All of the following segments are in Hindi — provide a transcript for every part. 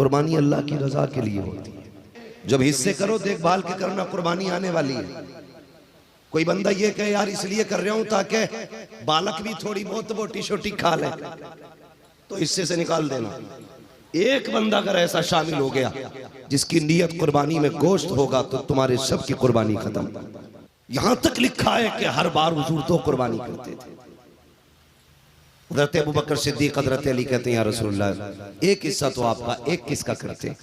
कुर्बानी अल्लाह की रजा के लिए होती है। जब हिस्से करो देखभाल के करना, कुर्बानी आने वाली है। कोई बंदा ये कहे यार इसलिए कर रहा हूं ताकि बालक भी थोड़ी बहुत बोटी छोटी खा ले, तो हिस्से से निकाल देना। एक बंदा अगर ऐसा शामिल हो गया जिसकी नीयत कुर्बानी में गोश्त होगा तो तुम्हारे सब की कुर्बानी खत्म। यहां तक लिखा है कि हर बार हुजूर तो कुर्बानी करते थे। हज़रत अबू बकर सिद्दीक हज़रत अली कहते हैं या रसूलल्लाह एक हिस्सा तो आपका, एक किसका करते?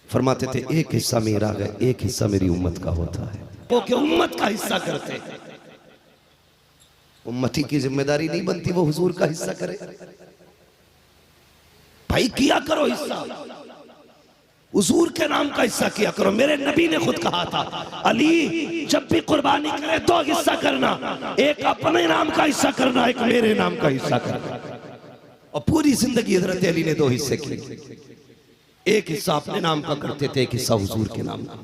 फरमाते थे एक हिस्सा मेरा है, एक हिस्सा मेरी उम्मत का होता है। वो क्या उम्मत का हिस्सा करते? उम्मती की जिम्मेदारी नहीं बनती वो हुजूर का हिस्सा करे। भाई किया करो हिस्सा, हुजूर के नाम का हिस्सा किया करो। मेरे नबी ने खुद कहा था अली जब भी कुर्बानी करे दो हिस्सा करना, एक अपने नाम का हिस्सा करना, एक मेरे नाम का हिस्सा करना। और पूरी जिंदगी हज़रत अली ने दो हिस्से किए, एक हिस्सा अपने नाम का करते थे, एक हिस्सा हुजूर के नाम का।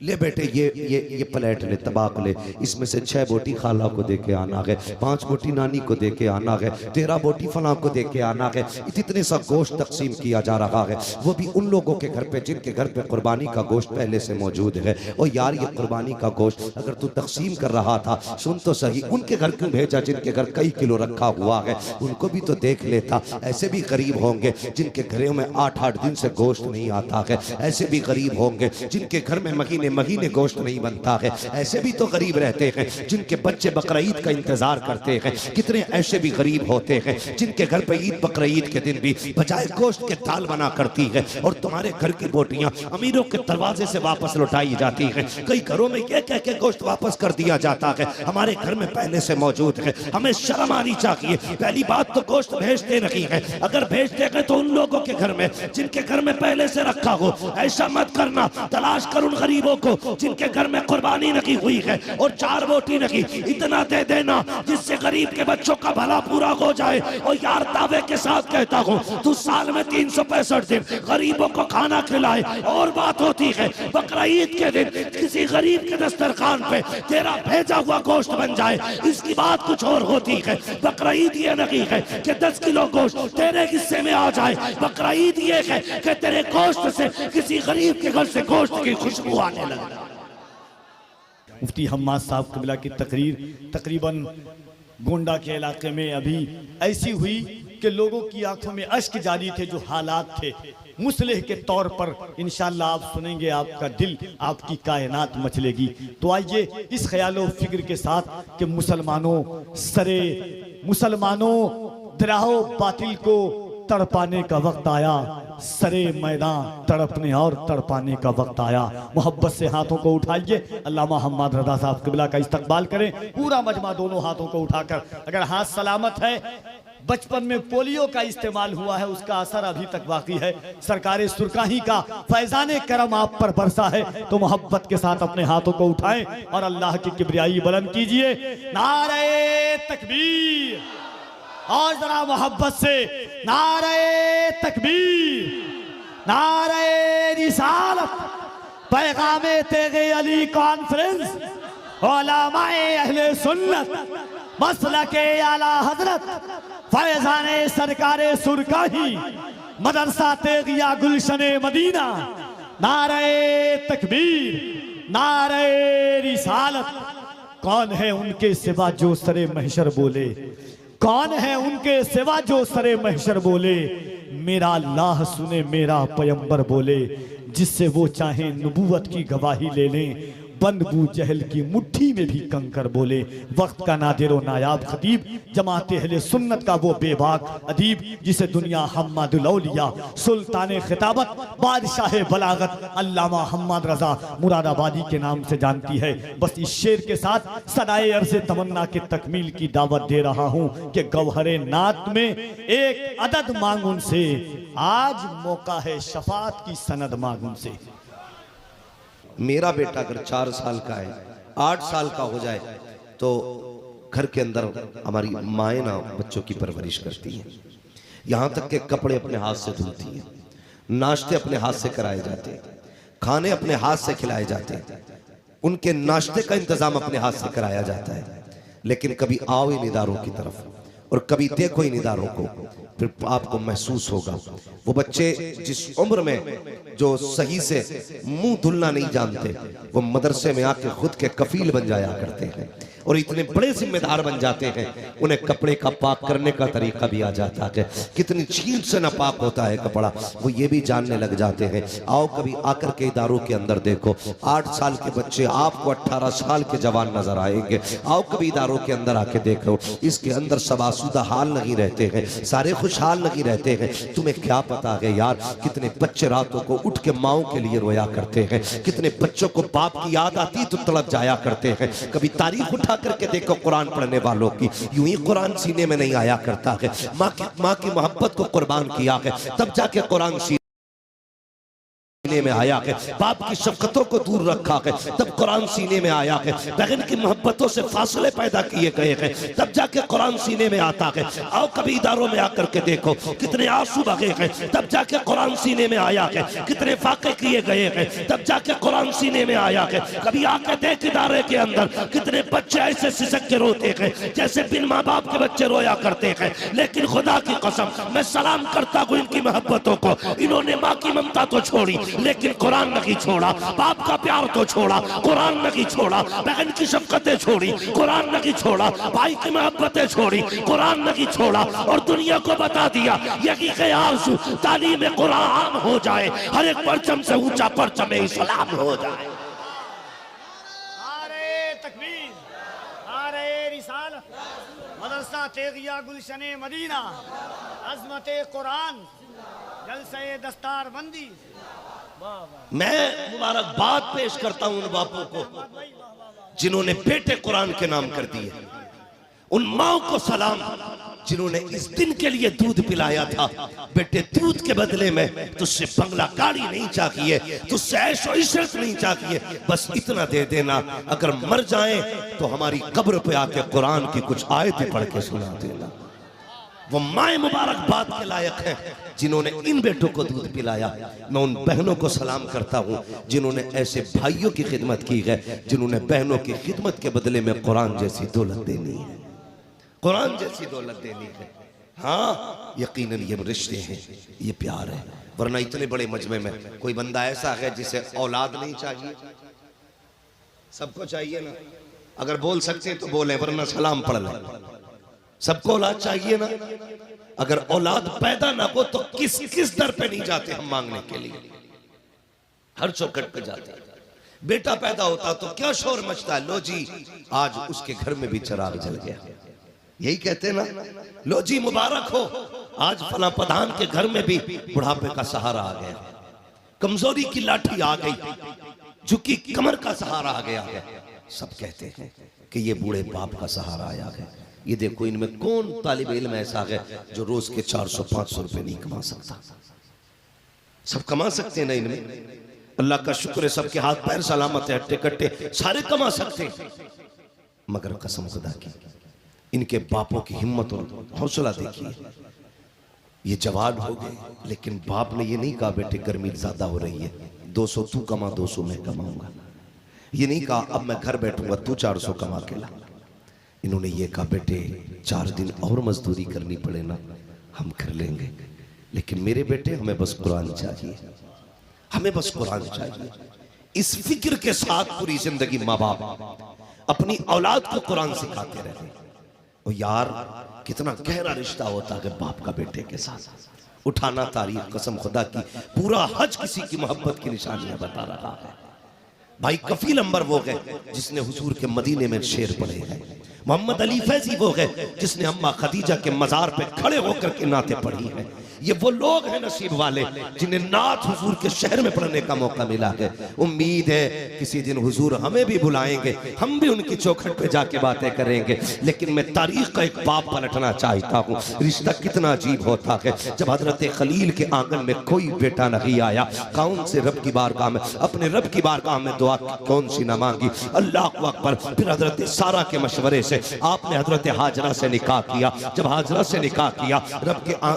ले बेटे ये प्लेट ले, तबाक ले, इसमें से 6 बोटी खाला को दे के आना है, 5 बोटी नानी को दे के आना है, 13 बोटी फलां को दे के आना है। इतने सा गोश्त तकसीम किया जा रहा है, वो भी उन लोगों के घर पे जिनके घर पे कुर्बानी का गोश्त पहले से मौजूद है। और यार ये कुर्बानी का गोश्त अगर तू तकसीम कर रहा था, सुन तो सही, उनके घर क्यों भेजा जिनके घर कई किलो रखा हुआ है? उनको भी तो देख लेता। ऐसे भी गरीब होंगे जिनके घरों में 8-8 दिन से गोश्त नहीं आता है। ऐसे भी गरीब होंगे जिनके घर में महीने गोश्त नहीं बनता है। ऐसे भी तो गरीब रहते हैं जिनके बच्चे बकरीद का इंतजार करते हैं। कितने ऐसे भी गरीब होते हैं जिनके घर पे ईद बकरीद के दिन भी बजाय गोश्त के दाल बना करती है। और तुम्हारे घर की बोटियां अमीरों के दरवाजे से वापस लौटाई जाती हैं। कई घरों में ये कह के गोश्त वापस कर दिया जाता है हमारे घर में पहले से मौजूद है। हमें शर्म आनी चाहिए। पहली बात तो गोश्त भेजते नहीं है, अगर भेजते हैं तो उन लोगों के घर में जिनके घर में पहले से रखा हो। ऐसा मत करना, तलाश कर उन गरीबों को जिनके घर में कुर्बानी नहीं हुई है और 4 बोटी नहीं, इतना दे देना जिससे गरीब के बच्चों का भला पूरा हो जाए। और यार दावे के साथ कहता हूँ तू साल में 365 दिन गरीबों को खाना खिलाए। और बात होती है बकरीद के दिन किसी गरीब के दस्तरखान पे तेरा भेजा हुआ गोश्त बन जाए, इसकी बात कुछ और होती है। बकरीद ये नहीं है कि 10 किलो गोश्त तेरे हिस्से में आ जाए। बकरीद ये है कि तेरे गोश्त से किसी गरीब के घर से गोश्त की खुशबू आने लगे। मुफ्ती हम्माद साहब क़िबला की तकरीर तकरीबन गोंडा के इलाके में अभी ऐसी हुई कि लोगों की आंखों में अश्क जारी थे। जो हालात थे मुसलिह के तौर पर इंशाअल्लाह आप सुनेंगे, आपका दिल, आपकी कायनात मचलेगी। तो आइए इस ख्यालो फिक्र के साथ कि मुसलमानों दराहो बातिल को तड़पाने का वक्त आया, सरे मैदान तड़पने और तड़पाने का वक्त आया। मोहब्बत से हाथों को उठाइए, अल्लामा हम्माद रज़ा साहब क़िबला का इस्तकबाल करें। पूरा मजमा दोनों हाथों को उठाकर, अगर हाथ सलामत है, बचपन में पोलियो का इस्तेमाल हुआ है, उसका असर अभी तक बाकी है, सरकारे सुरकाही का फैजाने करम आप पर बरसा है, तो मोहब्बत के साथ अपने हाथों को उठाएं और अल्लाह की किबरियाई बुलंद कीजिए। नारे तकबीर, और जरा मोहब्बत से नारे तकबीर, नारे रिसालत, पैगामे तेगे अली कॉन्फ्रेंस, उलमाए अहले सुन्नत, मसलके आला हजरत, फैजाने सरकारे सुरकाही, मदरसा तेगिया गुलशने मदीना। नारे तकबीर, नारे रिसालत। कौन है उनके सिवा जो सरे महशर बोले, कौन है उनके सिवा जो सरे महशर बोले, मेरा अल्लाह सुने मेरा पैगंबर बोले, जिससे वो चाहे नबूवत की गवाही ले लें, बंद बू जहल की मुट्ठी में भी कंकर बोले। वक्त का नादिर व नायाब खतीब, जमाते अहले सुन्नत का वो बेबाक अदीब, जिसे दुनिया हम्मादुल औलिया, सुल्तान खिताबत, बादशाह बलागत, अल्लामा हम्माद रज़ा मुरादाबादी के नाम से जानती है। बस इस शेर के साथ सदाए अर्ज़ तमन्ना के तकमील की दावत दे रहा हूँ कि गौहरे नात में एक अदद मांग उनसे, आज मौका है शफात की सनद मांग उनसे। मेरा बेटा अगर 4 साल का है, 8 साल का हो जाए तो घर के अंदर हमारी माएँ ना बच्चों की परवरिश करती हैं। यहाँ तक के कपड़े अपने हाथ से धुलती हैं, नाश्ते अपने हाथ से कराए जाते हैं, खाने अपने हाथ से खिलाए जाते हैं, उनके नाश्ते का इंतजाम अपने हाथ से कराया जाता है। लेकिन कभी आओ इन इदारों की तरफ, और कभी देखो इन इदारों को, फिर आपको महसूस होगा। वो बच्चे जिस उम्र में जो सही से मुंह धुलना नहीं जानते, वो मदरसे में आके खुद के कफील बन जाया करते हैं और इतने बड़े जिम्मेदार बन जाते हैं, उन्हें कपड़े का पाक करने का तरीका भी आ जाता है, कितनी छींट से नापाक होता है कपड़ा, वो ये भी जानने लग जाते हैं। आओ कभी आकर के इदारों के अंदर देखो, 8 साल के बच्चे आपको 18 साल के जवान नजर आएंगे। आओ कभी इदारों के अंदर आके देखो, इसके अंदर शबासुदा हाल नहीं रहते हैं, सारे खुशहाल नहीं रहते हैं। तुम्हें क्या पता है यार, कितने बच्चे रातों को उठ के माओ के लिए रोया करते हैं, कितने बच्चों को बाप की याद आती तो तड़प जाया करते हैं। कभी तारीख उठा करके देखो कुरान पढ़ने वालों की, यूं ही कुरान सीने में नहीं आया करता है। माँ की मोहब्बत को कुर्बान किया है, तब जाके कुरान सीने में आया है। बाप की शफकतों को दूर रखा है, तब कुरान सीने में आया है। बहन की मोहब्बतों से फासले पैदा किए गए हैं, तब जाके कुरान सीने में आता है। आओ कभी इदारों में आकर के देखो, कितने आंसू बहे हैं, तब जाके कुरान सीने में आया है। कितने फाके किए गए हैं, तब जाके कुरान सीने में आया है। कभी आके देख इदारे के अंदर कितने बच्चे ऐसे सिसक के रोते हैं जैसे बिन माँ बाप के बच्चे रोया करते हैं। लेकिन खुदा की कसम, मैं सलाम करता हूँ इनकी मोहब्बतों को। इन्होंने माँ की ममता तो छोड़ी, लेकिन कुरान नहीं छोड़ा। बाप का प्यार तो छोड़ा, कुरान नहीं छोड़ा। बहन की शफकतें छोड़ी, कुरान नहीं छोड़ा। भाई की मोहब्बतें छोड़ी, कुरान नहीं छोड़ा। और दुनिया को बता दिया यही के आरज़ू तालीम कुरान हो जाए, हर एक परचम से ऊंचा परचम इस्लाम हो जाए। नारे तकबीर, नारे रिसालत, मदरसा तेगिया गुलशने मदीना, अज़मते कुरान, जलसे दस्तार बंदी। मैं मुबारकबाद पेश करता हूं उन बापों को जिन्होंने बेटे कुरान के नाम कर दिए, उन माओ को सलाम जिन्होंने इस दिन के लिए दूध पिलाया था। बेटे दूध के बदले में तुझसे बंगला गाड़ी नहीं चाहिए, तुझसे ऐशो इशरत नहीं चाहिए, बस इतना दे देना, अगर मर जाए तो हमारी कब्र पे आके कुरान की कुछ आयतें पढ़ के सुना देना। वो माए मुबारकबाद के लायक हैं जिन्होंने इन बेटों को दूध पिलाया। मैं उन बहनों को सलाम करता हूँ जिन्होंने ऐसे भाइयों की खिदमत की है, जिन्होंने बहनों की खिदमत के बदले में कुरान जैसी दौलत देनी है, कुरान जैसी दौलत देनी है। हाँ यकीनन ये रिश्ते हैं, ये प्यार है। वरना इतने बड़े मजमे में कोई बंदा ऐसा है जिसे औलाद नहीं चाहिए? सबको चाहिए ना, अगर बोल सकते तो बोले, वरना सलाम पढ़ लें। सबको औलाद चाहिए ना, अगर औलाद पैदा ना हो तो किस किस दर पे नहीं जाते हम मांगने के लिए, हर चौखट पे जाते। बेटा पैदा होता तो क्या शोर मचता है, लो जी आज उसके घर में भी चिराग जल गया, यही कहते ना, लो जी मुबारक हो आज फला प्रधान के घर में भी बुढ़ापे का सहारा आ गया, कमजोरी की लाठी आ गई, झुकी कमर का सहारा आ गया है। सब कहते हैं कि ये बूढ़े बाप का सहारा आया है। ये देखो इनमें कौन तालिब इल्म ऐसा है जो रोज के 400-500 रुपए नहीं कमा सकता? सब कमा सकते हैं ना इनमें, अल्लाह का शुक्र है सबके हाथ पैर सलामत है, हट्टे कट्टे सारे कमा सकते हैं। मगर कसम खुदा की इनके बापों की हिम्मत और हौसला देखिए। ये जवान हो गए लेकिन बाप ने ये नहीं कहा बेटे गर्मी ज्यादा हो रही है 200 तू कमा 200 मैं कमाऊंगा, ये नहीं कहा अब मैं घर बैठूंगा तू 400 कमा के ला। इन्होंने ये कहा बेटे 4 दिन और मजदूरी करनी पड़े ना हम कर लेंगे, लेकिन मेरे बेटे हमें बस कुरान चाहिए, हमें बस कुरान चाहिए। इस फिक्र के साथ पूरी जिंदगी माँ बाप अपनी औलाद को कुरान सिखाते रहे। और यार कितना गहरा रिश्ता होता है बाप का बेटे के साथ। उठाना तारीख कसम खुदा की, पूरा हज किसी की मोहब्बत की निशानियां बता रहा है। भाई कफील अंबर वो गए जिसने हुजूर के मदीने में शेर पढ़े हैं। मोहम्मद अली फैजी वो गए जिसने अम्मा खदीजा के मजार पे खड़े होकर के नाते पढ़ी है। ये वो लोग हैं नसीब वाले जिन्हें नात हुजूर के शहर में पढ़ने का मौका मिला है। उम्मीद है किसी दिन हुजूर हमें भी बुलाएंगे, हम भी उनकी चौखट पे जाके बातें करेंगे। लेकिन मैं तारीख का एक बाप पलटना चाहता हूँ। रिश्ता कितना अजीब होता है जब हजरत खलील के आंगन में कोई बेटा नहीं आया, कौन से रब की बारगाह में, अपने रब की बारगाह में दुआ कौन सी ना मांगी, अल्लाह अकबर। फिर हजरत सारा के मशवरे से आपने हजरत हाजरा से निकाह किया। जब हाजरा से निकाह किया,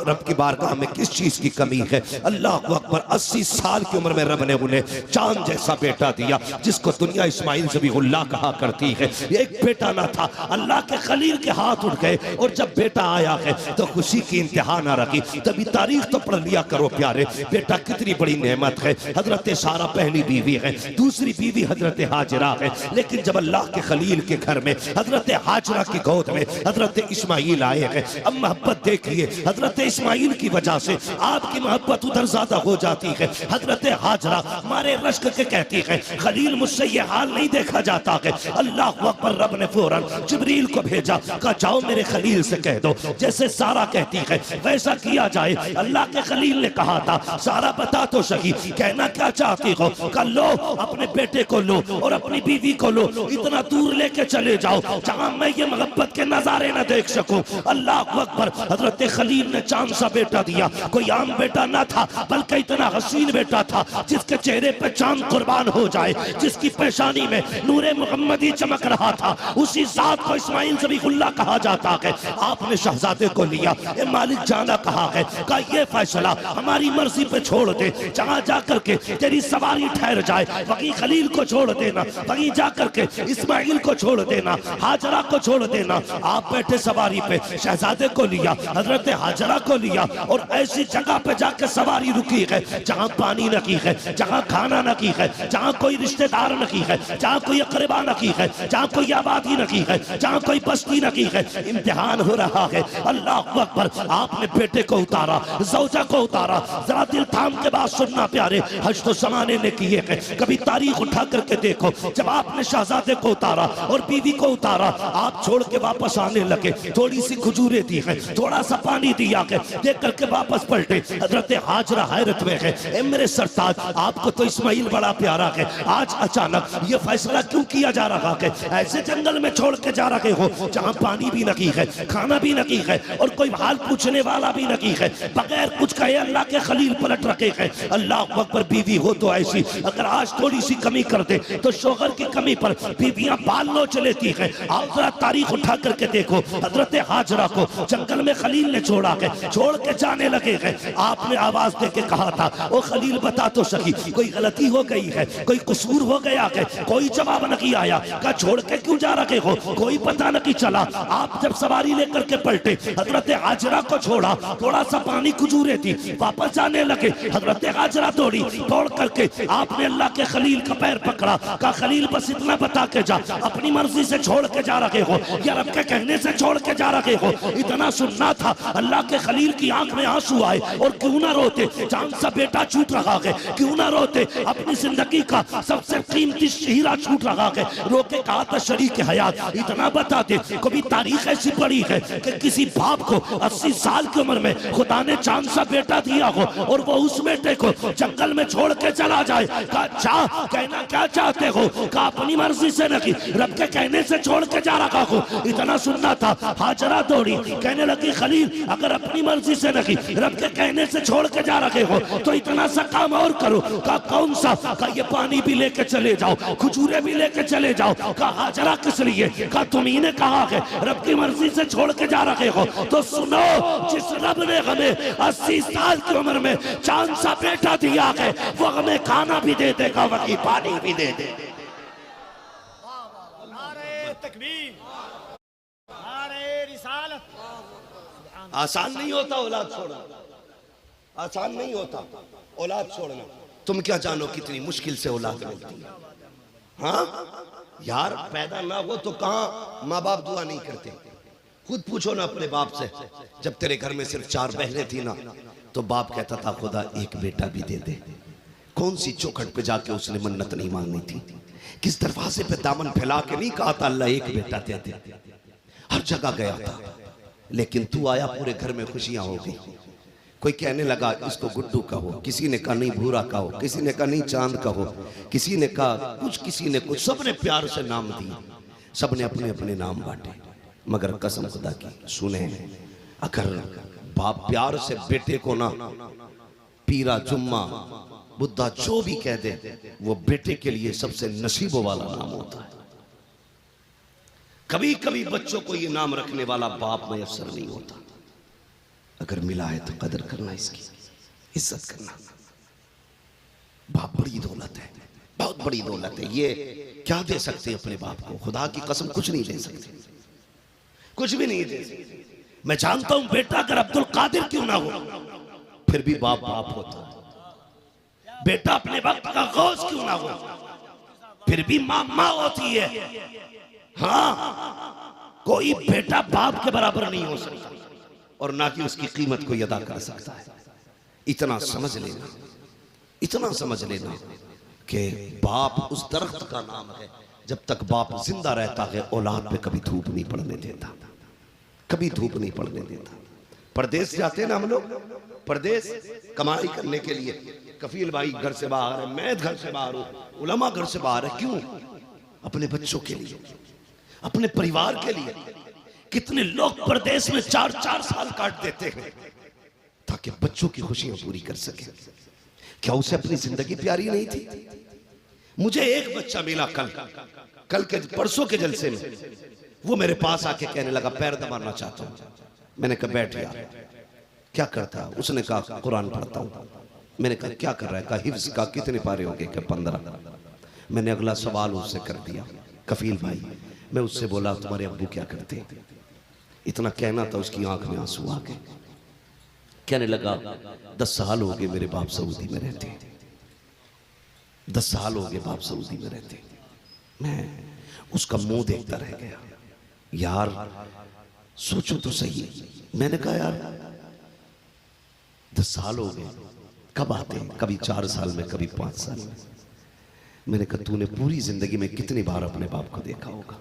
रब की बारगाह में किस चीज की कमी है? अल्लाह अकबर, 80 साल की उम्र में रब ने उन्हें चांद जैसा बेटा दिया, जिसको दुनिया इस्माइल ज़बीहुल्लाह कहा करती है। एक बेटा ना था, अल्लाह के खलील के हाथ उठ गए, और जब बेटा आया है तो खुशी की इंतहा ना रखी। तभी तारीख तो पढ़ लिया करो प्यारे, बेटा कितनी बड़ी नेमत है। हजरत सारा पहली बीवी है, दूसरी बीवी हजरत हाजरा है, लेकिन जब अल्लाह के खलील के घर में हजरत हाजरा की गोद में हजरत इस्माइल आए हैं, अब मोहब्बत देखिए, हजरत इस्माइल की वजह से आपकी मोहब्बत उधर ज्यादा हो जाती है। हजरत हाजरा मारे रश्क के कहती है, खलील मुझसे ये हाल नहीं देखा जाता है। अल्लाह अकबर, रब ने फौरन जिब्रील को भेजा, कहा जाओ मेरे खलील से कह दो जैसे सारा कहती है वैसा किया जाए। अल्लाह के खलील ने कहा था, सारा बता तो सही कहना क्या चाहती हो? कल लो अपने बेटे को लो और अपनी बीवी को लो, इतना दूर लेके चले जाओ जहां मैं ये मोहब्बत के नजारे न देख सकूं। अल्लाह अकबर, हजरत खलील ने चांद सा बेटा दिया। कोई आम बेटा ना था, बल्कि इतना हसीन बेटा था जिसके चेहरे पे चांद कुर्बान हो जाए, जिसकी पेशानी में नूरे मुहम्मदी चमक रहा था। उसी जात को इस्माइल ज़बीहुल्लाह कहा जाता है। आपने शहजादे को लिया, ए मालिक जाना कहा है, का ये फैसला हमारी मर्जी पे छोड़ दे, जहां जाकर के तेरी सवारी ठहर जाए वहीं खलील को छोड़ देना, वहीं जाकर के इस्माइल को छोड़ देना, हाजरा को छोड़ देना। आप बैठे सवारी पे, शहजादे को लिया, हजरत हाजरा को लिया, और ऐसी जगह पे जाकर सवारी रुकी है जहां पानी नहीं है, जहां खाना नहीं है, जहां कोई रिश्तेदार नहीं है, जहां कोई अकरबा नहीं है, जहां कोई आबादी नहीं है, जहां कोई बस्ती नहीं है। इम्तिहान हो रहा है। अल्लाह अकबर, आपने बेटे को उतारा, ज़ौजा को उतारा। जरा दिल थाम के बात सुनना प्यारे, हज तो ज़माने ने किए हैं, कभी तारीख उठा करके देखो। जब आपने शहजादे को उतारा और बीवी को उतारा, आप छोड़ के वापस आने लगे, थोड़ी सी खजूरें दी है, थोड़ा सा पानी दिया है, देख करके वापस पलटे। हजरत हाजरा हैरत में है, ए मेरे सरताज, आपको तो इस्माइल बड़ा प्यारा है, आज अचानक ये फैसला क्यों किया जा रहा है? ऐसे जंगल में छोड़ के जा रहे हो जहां पानी भी नहीं है, खाना भी नहीं है, और कोई हाल पूछने वाला भी नहीं है। बगैर कुछ कहे अल्लाह के खलील पलट रखे हैं। अल्लाह अकबर, बीवी हो तो ऐसी, अगर आज थोड़ी सी कमी कर दे तो शोहर की कमी पर बीवियां बाल नोच लेती हैं। आप जरा तारीख उठा करके देखो, हजरत हाजरा को जंगल में खलील ने छोड़ा है, छोड़ के जाने लगे हैं। आपने आवाज दे के कहा था, ओ खलील बता तो सही कोई गलती हो गई है, कोई कसूर हो गया है? कोई जवाब नहीं आया। कहा छोड़ के क्यों जा रहे हो? कोई पता नहीं चला। आप जब सवारी लेकर के पलटे, हजरत हाजरा को छोड़ा, थोड़ा सा पानी खजूरे थी, वापस जाने लगे। हजरत हाजरा दौड़ी, दौड़ करके आपने अल्लाह के खलील का पैर पकड़ा, कहा खलील बस इतना बता के जा, अपनी मर्जी से छोड़ के जा रहे हो या रब के कहने से छोड़ के जा रहे हो? इतना सुनना था। अल्लाह के खलील की आंख में आंसू आए, और क्यों ना रोते, चांद सा बेटा छूट रहा है, क्यों ना रोते, अपनी जिंदगी का सबसे कीमती हीरा छूट रहा है। रोके कहा था शरीक हयात इतना बता दे, कभी तारीख ऐसी पड़ी है कि किसी बाप को 80 साल की उम्र में खुदा ने चांद सा बेटा दिया हो और वो उस बेटे को जंगल में छोड़ के चला जाए? कहा चाह कहना क्या चाहते हो? कहा अपनी मर्जी से नहीं, रब के कहने से छोड़ के जा रहा हो। इतना सुनना था। हाजरा दौड़ी, कहने लगी खलील अगर अपनी मर्जी से नहीं, रब के कहने से छोड़ के जा रहे हो तो इतना सा काम और करो। कहा कौन सा? कहा ये पानी भी लेके चले जाओ, खजूरे भी लेके चले जाओ। कहा हाजरा किस लिए? कहा तुम्ही ने कहा है रब की मर्जी से छोड़ के जा रहे हो तो सुनो, जिस रब ने हमें 80 साल की उम्र में चांद सा बेटा दिया है वो हमें खाना भी दे देगा, वही पानी भी दे दे। आसान नहीं होता औलाद छोड़ना, आसान नहीं होता औलाद छोड़ना। तुम क्या जानो कितनी मुश्किल से औलाद मिलती है। हाँ यार, पैदा ना हो तो कहाँ माँ बाप दुआ नहीं करते? खुद पूछो ना अपने बाप से, जब तेरे घर में सिर्फ 4 बहनें थी ना तो बाप कहता था खुदा एक बेटा भी दे दे। कौन सी चौखट पे जाके उसने मन्नत नहीं मांगनी थी? किस दरवाजे पे दामन फैला के नहीं कहा था अल्लाह एक बेटा दे दे? हर जगह गया था, लेकिन तू आया पूरे घर में खुशियां हो गई। कोई कहने लगा इसको गुड्डू कहो, किसी ने कहा नहीं भूरा कहो, किसी ने कहा नहीं चांद कहो, किसी ने कहा कुछ, किसी ने कुछ, सबने प्यार से नाम दिए, सबने अपने अपने नाम बांटे। मगर कसम खुदा की सुने, अगर बाप प्यार से बेटे को ना पीरा, जुम्मा, बुद्धा जो भी कह दे, वो बेटे के लिए सबसे नसीबों वाला नाम होता है। कभी कभी बच्चों को ये नाम रखने वाला बाप मयसर नहीं होता। अगर मिला है तो कदर करना, इसकी इज्जत करना। बाप बड़ी दौलत है, बहुत बड़ी दौलत है। ये क्या दे सकते हैं अपने बाप को? खुदा की कसम कुछ नहीं दे सकते, कुछ भी नहीं दे सकते। मैं जानता हूं बेटा अगर अब्दुल कादिर क्यों ना हो, फिर भी बाप बाप होता है। बेटा अपने वक्त का गौस क्यों ना हो, फिर भी मां मां होती है। हाँ, कोई बेटा बाप के बराबर नहीं हो सकता और ना कि उसकी कीमत को अदा कर सकता है। इतना समझ लेना, इतना समझ लेना कि बाप उस दरख्त का नाम है, जब तक बाप जिंदा रहता है औलाद पे कभी धूप नहीं पड़ने देता, कभी धूप नहीं पड़ने देता। परदेश जाते हैं ना हम लोग, परदेश कमाई करने के लिए। कफील भाई घर से बाहर है, मैं घर से बाहर हूं, उलमा घर से बाहर है। क्यों? अपने बच्चों के लिए, अपने परिवार के लिए। कितने लोग परदेश में 4-4 साल काट देते हैं ताकि बच्चों की खुशियां पूरी कर सके। क्या उसे अपनी जिंदगी प्यारी नहीं थी? मुझे एक बच्चा मिला कल के परसों के जलसे में, वो मेरे पास आके कहने लगा पैर दबाना चाहता हूं। मैंने कहा बैठ यार, क्या करता? उसने कहा कुरान पढ़ता हूं। मैंने कहा क्या कर रहा है? कहा हिफ्ज का। कितने पारे हो गए? 15। मैंने अगला सवाल उससे कर दिया, कफील भाई। मैं उससे बोला तुम्हारे अब्बू क्या करते? इतना कहना था, उसकी आंख में आंसू आ गए। कहने लगा 10 साल हो गए मेरे बाप सऊदी में रहते, 10 साल हो गए बाप सऊदी में रहते। मैं उसका मुंह देखता रह गया। यार सोचो तो सही। मैंने कहा यार 10 साल हो गए, कब आते हैं? कभी 4 साल में, कभी 5 साल में। मैंने कहा तूने पूरी जिंदगी में कितनी बार अपने बाप को देखा होगा?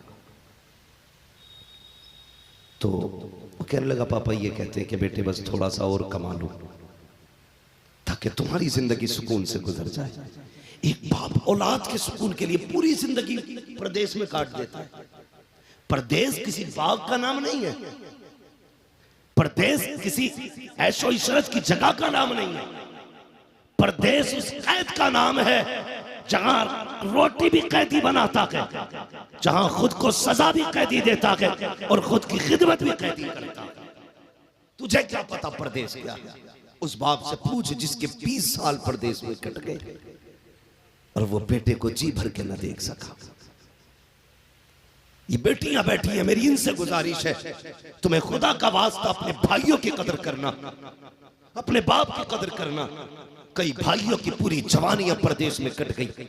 तो वो कहने लगा पापा ये कहते हैं कि बेटे बस थोड़ा सा और कमा लो ताकि तुम्हारी जिंदगी सुकून से गुजर जाए। एक बाप औलाद के सुकून के लिए पूरी जिंदगी परदेश में काट देता है। परदेश किसी बाग का नाम नहीं है, परदेश किसी ऐशो इशरत की जगह का नाम नहीं है। परदेश उस कैद का नाम है जहां रोटी भी कैदी बनाता है, जहां खुद को सजा भी कैदी देता है और खुद की खिदमत भी कैदी करता है। तुझे क्या पता परदेश क्या है? उस बाप से पूछ जिसके 20 साल परदेश में कट गए और वो बेटे को जी भर के न देख सका। ये बेटियां बैठी है, मेरी इनसे गुजारिश है तुम्हें खुदा का वास्ता अपने भाइयों की कदर करना, अपने बाप की कदर करना। कई भाइयों की पूरी जवानियां परदेश में कट गई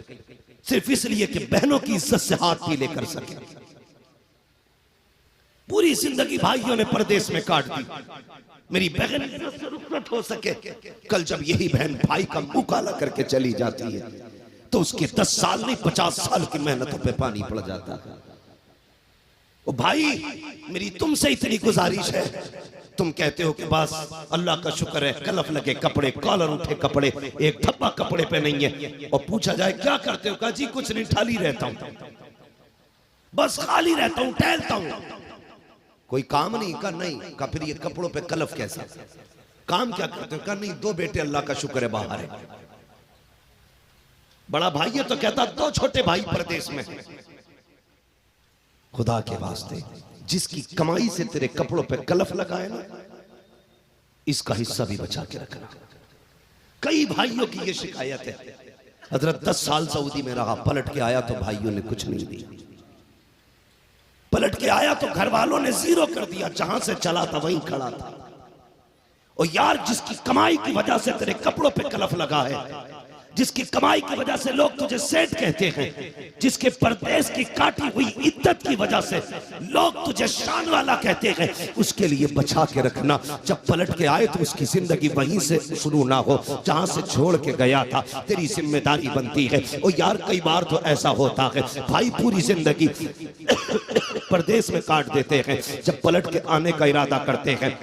सिर्फ इसलिए कि बहनों की इज्जत से हाथ पीले कर सके। पूरी जिंदगी भाइयों ने परदेश में काट दी, मेरी बहन इज्जत से रुखसत हो सके। कल जब यही बहन भाई का मुंह काला करके चली जाती है तो उसके 10 साल नहीं 50 साल की मेहनतों पे पानी पड़ जाता है। ओ भाई मेरी तुमसे इतनी गुजारिश है, तुम कहते हो कि बस अल्लाह का शुक्र है कलफ लगे कपड़े, कॉलर उठे कपड़े, एक धब्बा कपड़े पे नहीं है। और पूछा जाए क्या करते हो? कहा जी कुछ नहीं, खाली रहता हूं, बस खाली रहता हूं, टहलता हूं, कोई काम नहीं। का नहीं। का फिर ये कपड़ों पे कलफ कैसा? काम क्या करते हो? का नहीं, 2 बेटे अल्लाह का शुक्र है बाहर है। बड़ा भाई है तो कहता 2 छोटे भाई परदेश में। खुदा के वास्ते जिसकी कमाई से तेरे कपड़ों पे कलफ लगाए ना, इसका हिस्सा भी बचा के रखना। कई भाइयों की ये शिकायत है, हजरत 10 साल सऊदी में रहा, पलट के आया तो भाइयों ने कुछ नहीं दिया, पलट के आया तो घर वालों ने 0 कर दिया, जहां से चला था वहीं खड़ा था। और यार जिसकी कमाई की वजह से तेरे कपड़ों पे कलफ लगा है, जिसकी कमाई की वजह से लोग तुझे सेठ कहते हैं, जिसके परदेश की काटी हुई इज्जत की वजह से लोग तुझे शान वाला कहते हैं, उसके लिए बचा के रखना। जब पलट के आए तो उसकी जिंदगी वहीं से शुरू ना हो जहां से छोड़ के गया था। तेरी जिम्मेदारी बनती है। और यार कई बार तो ऐसा होता है भाई पूरी जिंदगी परदेश में काट देते हैं, जब पलट के आने का इरादा करते हैं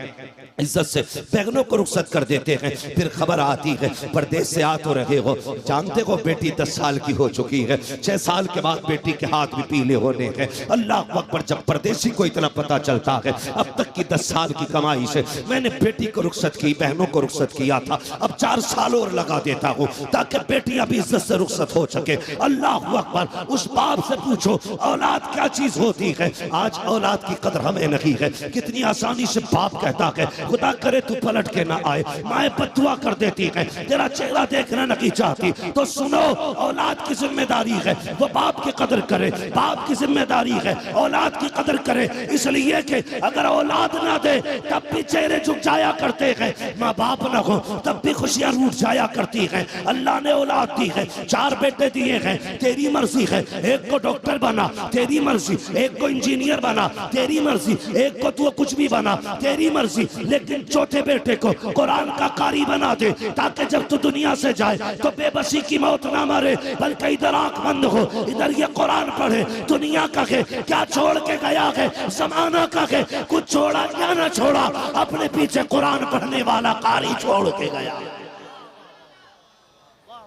इज्जत से बहनों को रुखसत कर देते हैं। फिर खबर आती है परदेश से आ तो रहे हो, जानते हो बेटी 10 साल की हो चुकी है, 6 साल के बाद बेटी के हाथ भी पीले होने हैं। अल्लाह अकबर, जब परदेशी को इतना पता चलता है अब तक की 10 साल की कमाई से मैंने बेटी को रुखसत की, बहनों को रुखसत किया था, अब 4 साल और लगा देता हूँ ताकि बेटियां भी इज्जत से रुखसत हो सके। अल्लाह अकबर, उस बाप से पूछो औलाद क्या चीज होती है। आज औलाद की कदर हमें नहीं है। कितनी आसानी से बाप कहता है खुदा करे तू पलट के ना आए, माए बददुआ कर देती है, तेरा चेहरा देखना नहीं चाहती। तो सुनो, औलाद की जिम्मेदारी है वो बाप की कदर करे, बाप की जिम्मेदारी है औलाद की कदर करे। इसलिए कि अगर औलाद ना दे तब भी चेहरे झुक जाया करते हैं, माँ बाप ना हो तब भी खुशियां रूठ जाया करती हैं। अल्लाह ने औलाद दी है, 4 बेटे दिए हैं, तेरी मर्जी है। एक को डॉक्टर बना, तेरी मर्जी, एक को इंजीनियर बना, तेरी मर्जी, एक को तू कुछ भी बना, तेरी मर्जी, लेकिन चौथे बेटे को कुरान का कारी बना दे ताकि जब तू दुनिया से जाए तो बेबसी की मौत ना मरे, बल्कि इधर आंख बंद हो, इधर ये कुरान पढ़े। दुनिया का है क्या छोड़ के गया है, जमाना का है कुछ छोड़ा या ना छोड़ा, अपने पीछे कुरान पढ़ने वाला कारी छोड़ के गया।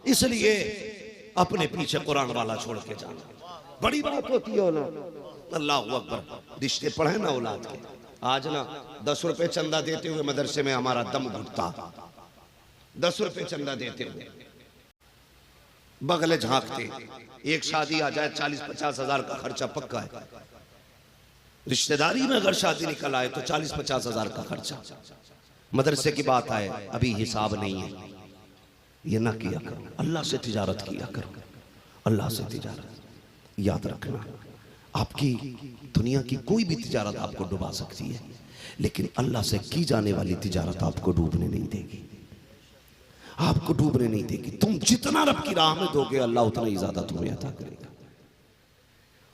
इसलिए अपने पीछे कुरान वाला छोड़ के जाना बड़ी बात होती है। अल्लाह अकबर, रिश्ते पढ़े ना औलाद के। आज ना 10 रुपए चंदा देते हुए मदरसे में हमारा दम घुटता, 10 रुपए चंदा देते हुए बगले झांकते। एक शादी आ जाए 40-50 हजार का खर्चा पक्का है। रिश्तेदारी में अगर शादी निकल आए तो 40-50 हजार का खर्चा। मदरसे की बात आए अभी हिसाब नहीं है, ये ना किया करो। अल्लाह से तिजारत किया करो, अल्लाह से तिजारत। याद रखना, आपकी दुनिया की कोई भी तिजारत आपको डुबा सकती है, लेकिन अल्लाह से की जाने वाली तिजारत आपको डूबने नहीं देगी, आपको डूबने नहीं देगी। तुम जितना रब की राह में दोगे अल्लाह उतना ही ज्यादा तुम्हें अता करेगा,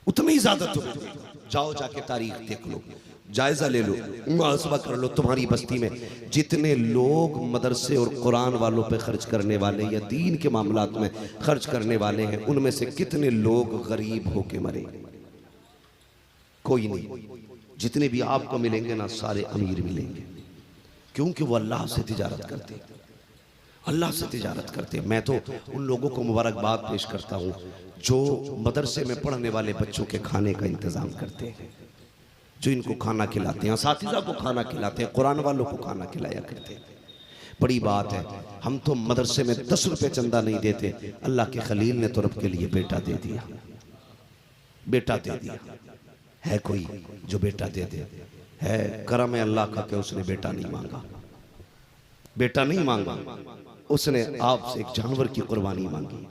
उतना ही ज्यादा तुम्हें देगा। जाओ जाके तारीख देख लो, जायजा ले लो, मुहासबा कर लो। तुम्हारी बस्ती में जितने लोग मदरसे और कुरान वालों पे खर्च करने वाले या दीन के मामलात में खर्च करने वाले हैं, उनमें से कितने लोग गरीब होके मरे? कोई नहीं। जितने भी आपको मिलेंगे ना सारे अमीर मिलेंगे, क्योंकि वो अल्लाह से तिजारत करते हैं, अल्लाह से तिजारत करते हैं। मैं तो उन लोगों को मुबारकबाद पेश करता हूँ जो मदरसे में पढ़ने वाले बच्चों के खाने का इंतजाम करते हैं, जो इनको खाना खिलाते हैं, असातिज़ा को खाना खिलाते हैं, कुरान वालों को खाना खिलाया करते हैं। बड़ी बात है। हम तो मदरसे में 10 रुपए चंदा नहीं देते, अल्लाह के खलील ने तो रब के लिए बेटा दे दिया, बेटा दे दिया। है कोई जो बेटा दे दे? है करम है अल्लाह का कि उसने बेटा नहीं मांगा, बेटा नहीं मांगा, उसने आपसे एक जानवर की कुर्बानी मांगी।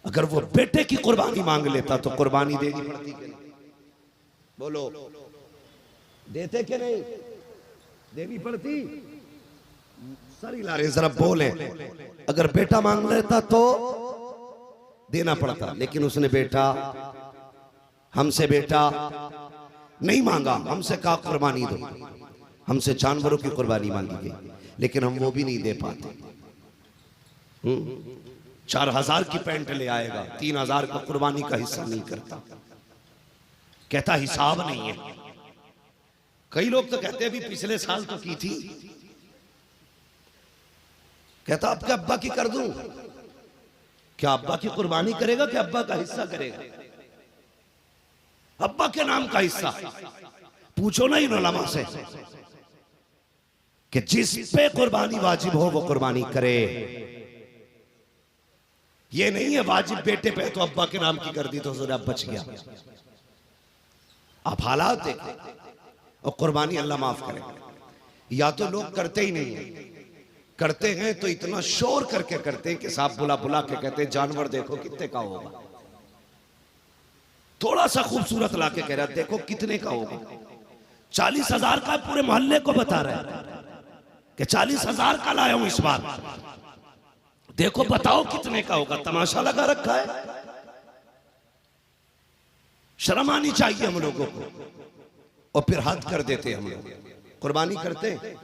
अगर वो बेटे की कुर्बानी मांग लेता तो कुर्बानी देनी पड़ती कि नहीं? बोलो, देते कि नहीं? देनी पड़ती? सर हिला रहे, जरा बोले। अगर बेटा मांग लेता तो देना पड़ता, लेकिन उसने बेटा हमसे बेटा नहीं मांगा, हमसे कहा कुर्बानी दो, हमसे जानवरों की कुर्बानी मांगी गई, लेकिन हम वो भी नहीं दे पाते। 4000 की पैंट ले आएगा, 3000 का कुर्बानी का हिस्सा नहीं करता, कहता हिसाब नहीं है। कई लोग तो कहते हैं भी पिछले साल तो की थी, कहता आपके अब्बा की कर दूं। क्या अब्बा की कुर्बानी करेगा कि अब्बा का हिस्सा करेगा? अब्बा के नाम का हिस्सा। पूछो ना इन उलमा से कि जिस पे कुर्बानी वाजिब हो वो कुर्बानी करे। ये नहीं है वाजिब बेटे पे तो अब्बा के नाम की कर दी तो जरा बच गया। आप हालात देखें, और कुर्बानी अल्लाह माफ करे। या तो लोग करते ही नहीं है, करते हैं तो इतना शोर करके करते हैं कि साहब बुला बुला के कहते हैं जानवर देखो कितने का होगा। थोड़ा सा खूबसूरत लाके कह रहा देखो कितने का होगा। 40,000 का पूरे मोहल्ले को बता रहा है कि 40,000 का लाया हूं इस बार, देखो बताओ कितने का होगा। तमाशा लगा रखा है। शर्म आनी चाहिए हम लोगों को। और फिर हद कर देते हम लोग, कुर्बानी करते हैं,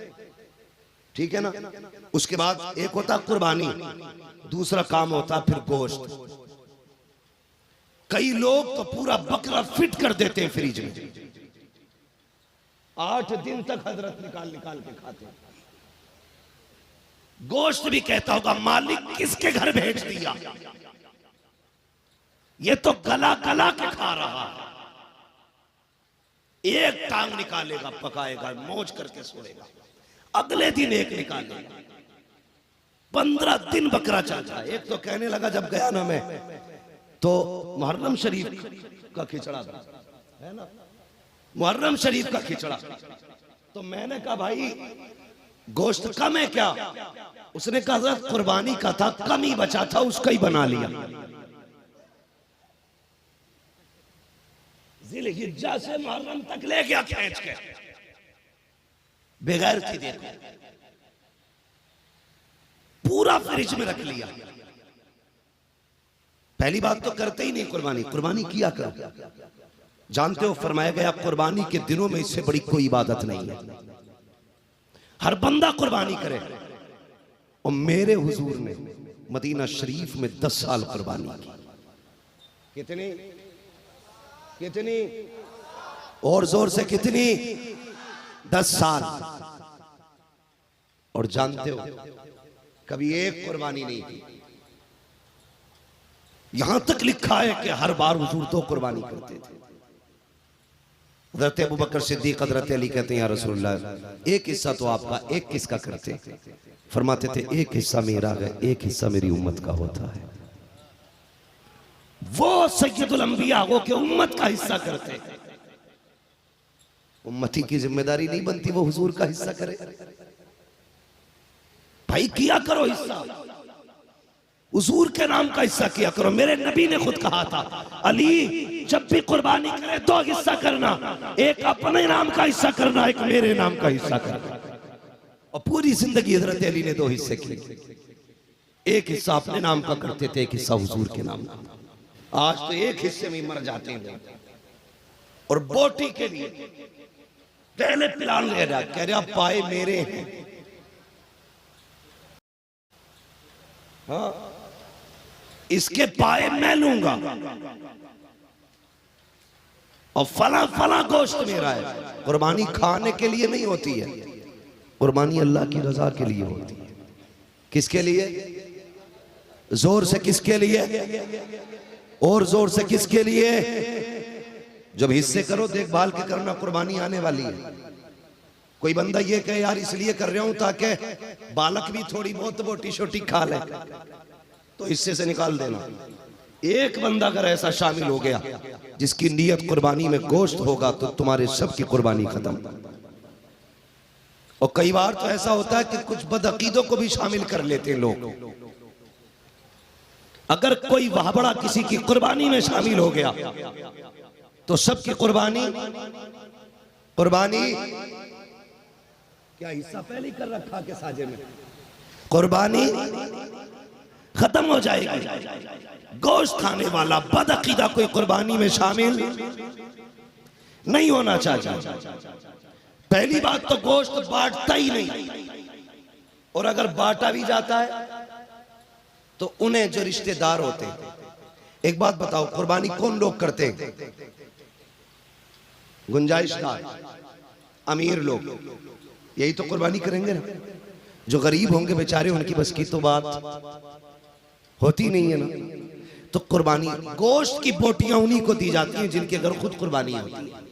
ठीक है ना। उसके बाद एक होता कुर्बानी, दूसरा काम होता फिर गोश्त। कई लोग तो पूरा बकरा फिट कर देते हैं फ्रिज में। 8 दिन तक हजरत निकाल निकाल के खाते। गोश्त भी कहता होगा मालिक किसके घर भेज दिया, ये तो गला गला के खा रहा है। एक टांग निकालेगा, पकाएगा, मौज करके सोएगा, अगले दिन एक निकालेगा। 15 दिन बकरा चलता है। एक तो कहने लगा जब गया ना मैं, तो मुहर्रम शरीफ का खिचड़ा था, है ना, मुहर्रम शरीफ का खिचड़ा। तो मैंने कहा भाई गोश्त कम है क्या? उसने कहा कुर्बानी का था, कम ही बचा था, उसका ही बना लिया। जिलहिज्जा से मुहर्रम तक ले गया खींच के, बगैर थी देखो, पूरा फ्रिज में रख लिया। पहली बात तो करते ही नहीं कुर्बानी, कुर्बानी किया कर। जानते हो फरमाया गया कुर्बानी के दिनों में इससे बड़ी कोई इबादत नहीं है। हर बंदा कुर्बानी करे। और मेरे हुजूर ने मदीना शरीफ में 10 साल कुर्बानी की। कितनी कितनी और जोर से कितनी? 10 साल। और जानते हो कभी एक कुर्बानी नहीं की। यहां तक लिखा है कि हर बार हुजूर तो कुर्बानी करते थे। हज़रत अबू बकर सिद्दीक, हज़रत अली कहते हैं या रसूलल्लाह एक हिस्सा तो आपका, एक किसका करते? फरमाते थे एक हिस्सा मेरा है, एक हिस्सा मेरी उम्मत का होता है। वो सैयदुल अंबिया वो के उम्मत का हिस्सा करते। उम्मती की जिम्मेदारी नहीं बनती वो हुजूर का हिस्सा करे। भाई किया करो हिस्सा, हुजूर के नाम का हिस्सा किया करो। मेरे नबी ने खुद कहा था अली जब भी कुर्बानी करे 2 हिस्सा करना, एक अपने नाम का हिस्सा करना, एक मेरे नाम का हिस्सा करना। और पूरी जिंदगी हजरत अली ने 2 हिस्से किए। एक हिस्सा अपने नाम का करते थे, एक हिस्सा हुजूर के नाम का। आज तो एक हिस्से में मर जाते हैं। और बोटी के लिए पहले प्लान ले रहा, कह रहा पाए मेरे हैं। हाँ, इसके पाए मैं लूंगा और फला फला गोश्त मेरा है। कुर्बानी खाने के लिए नहीं होती है, कुर्बानी अल्लाह की रजा के लिए होती है। किसके लिए? जोर से किसके लिए? और जोर से किसके लिए? जब हिस्से करो देखभाल के करना, कुर्बानी आने वाली है। कोई बंदा ये कहे यार इसलिए कर रहा हूं ताकि बालक भी थोड़ी बहुत बोटी शोटी खा ले, तो हिस्से से निकाल देना। एक बंदा अगर ऐसा शामिल हो गया जिसकी नीयत कुर्बानी में गोश्त होगा, तो तुम्हारे सब की कुर्बानी खत्म। और कई बार तो ऐसा होता है कि कुछ बदअकीदों को भी शामिल कर लेते हैं लोग। अगर कोई वहाबड़ा किसी की कुर्बानी में शामिल हो गया तो सबकी कुर्बानी क्या हिस्सा पहले ही कर रखा के साजे में, कुर्बानी खत्म हो जाएगी। गोश्त खाने वाला बदअकीदा कोई कुर्बानी में शामिल नहीं होना चाहिए। पहली बात तो गोश्त बांटता ही नहीं, और अगर बांटा भी जाता है तो उन्हें जो रिश्तेदार होते हैं। एक बात बताओ, कुर्बानी कौन लोग करते हैं? गुंजाइशदार अमीर लोग, यही तो कुर्बानी करेंगे ना। जो गरीब होंगे बेचारे, उनकी बस की तो बात होती नहीं है ना। तो कुर्बानी गोश्त की बोटियां उन्हीं को दी जाती हैं जिनके घर खुद कुर्बानी होती है।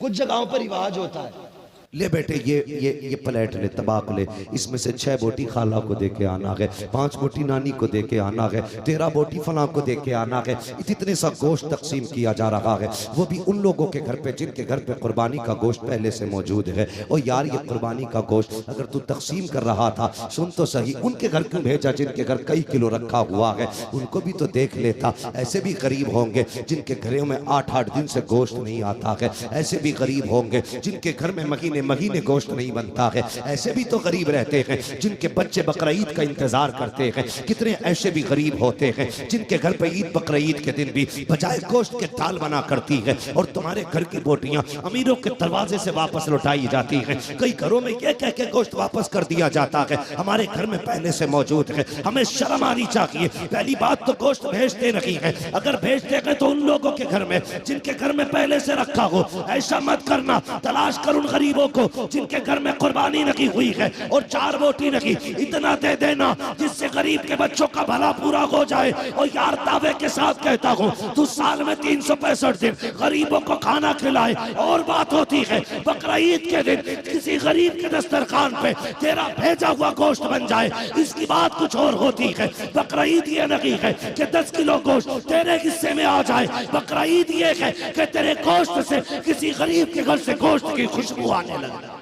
कुछ जगहों पर रिवाज होता है, ले बेटे ये प्लेट ले, तबाक ले, इसमें से 6 बोटी खाला को दे के आना है, 5 बोटी नानी को दे के आना है, 13 बोटी फलां को दे के आना है। इतने सा गोश्त तकसीम किया जा रहा है, वो भी उन लोगों के घर पे जिनके घर पे कुर्बानी का गोश्त पहले से मौजूद है। और यार ये कुर्बानी का गोश्त अगर तू तकसीम कर रहा था, सुन तो सही, उनके घर क्यों भेजा जिनके घर कई किलो रखा हुआ है? उनको भी तो देख लेता। ऐसे भी गरीब होंगे जिनके घरों में 8-8 दिन से गोश्त नहीं आता है। ऐसे भी गरीब होंगे जिनके घर में महीने महीने गोश्त नहीं बनता है। ऐसे भी तो गरीब रहते हैं जिनके बच्चे बकरा ईद का इंतजार करते हैं। कितने ऐसे भी गरीब होते हैं जिनके घर पे ईद बकरा ईद के दिन भी बजाय गोश्त के दाल बना करती है। और तुम्हारे घर की बोटियां अमीरों के दरवाजे से वापस लौटाई जाती हैं। कई घरों में ये कह के गोश्त वापस कर दिया जाता है हमारे घर में पहले से मौजूद है। हमें शर्म आनी चाहिए। पहली बात तो गोश्त भेजते नहीं है, अगर भेजते हैं तो उन लोगों के घर में जिनके घर में पहले से रखा हो। ऐसा मत करना, तलाश कर उन गरीबों को जिनके घर में कुर्बानी लगी हुई है और 4 बोटी लगी, इतना दे देना जिससे गरीब के बच्चों का भला पूरा हो जाए। और यार दावे के साथ कहता हूँ, तू साल में 365 दिन गरीबों को खाना खिलाए। और बात होती है बकरा ईद के दिन किसी गरीब के दस्तरखान पे तेरा भेजा हुआ गोश्त बन जाए, इसकी बात कुछ और होती है। बकरा ईद ये नहीं है कि 10 किलो गोश्त तेरे हिस्से में आ जाए। बकरा ईद ये है कि तेरे गोश्त से किसी गरीब के घर से गोश्त की खुशबू आने लगे।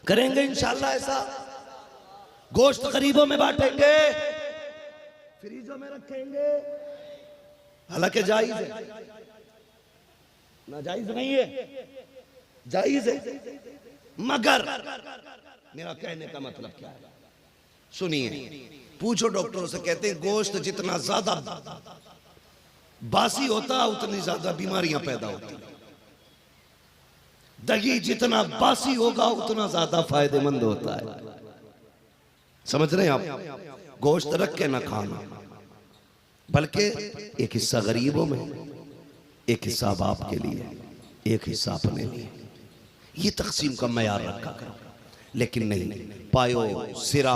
करेंगे इंशाल्लाह ऐसा, गोश्त गरीबों में बांटेंगे, फ्रीजों में रखेंगे। हालांकि जायज है, नाजायज नहीं है, जायज है। मगर मेरा कहने का मतलब क्या है, सुनिए। पूछो डॉक्टरों से, कहते हैं गोश्त जितना ज्यादा बासी होता उतनी ज्यादा बीमारियां पैदा होती। दही जितना बासी होगा उतना ज्यादा फायदेमंद होता है। समझ रहे हैं आप? गोश्त रख के ना खाना, बल्कि एक हिस्सा गरीबों में, एक हिस्सा बाप के लिए, एक हिस्सा अपने लिए। ये तकसीम का मयार रखा करो। लेकिन नहीं, पायो सिरा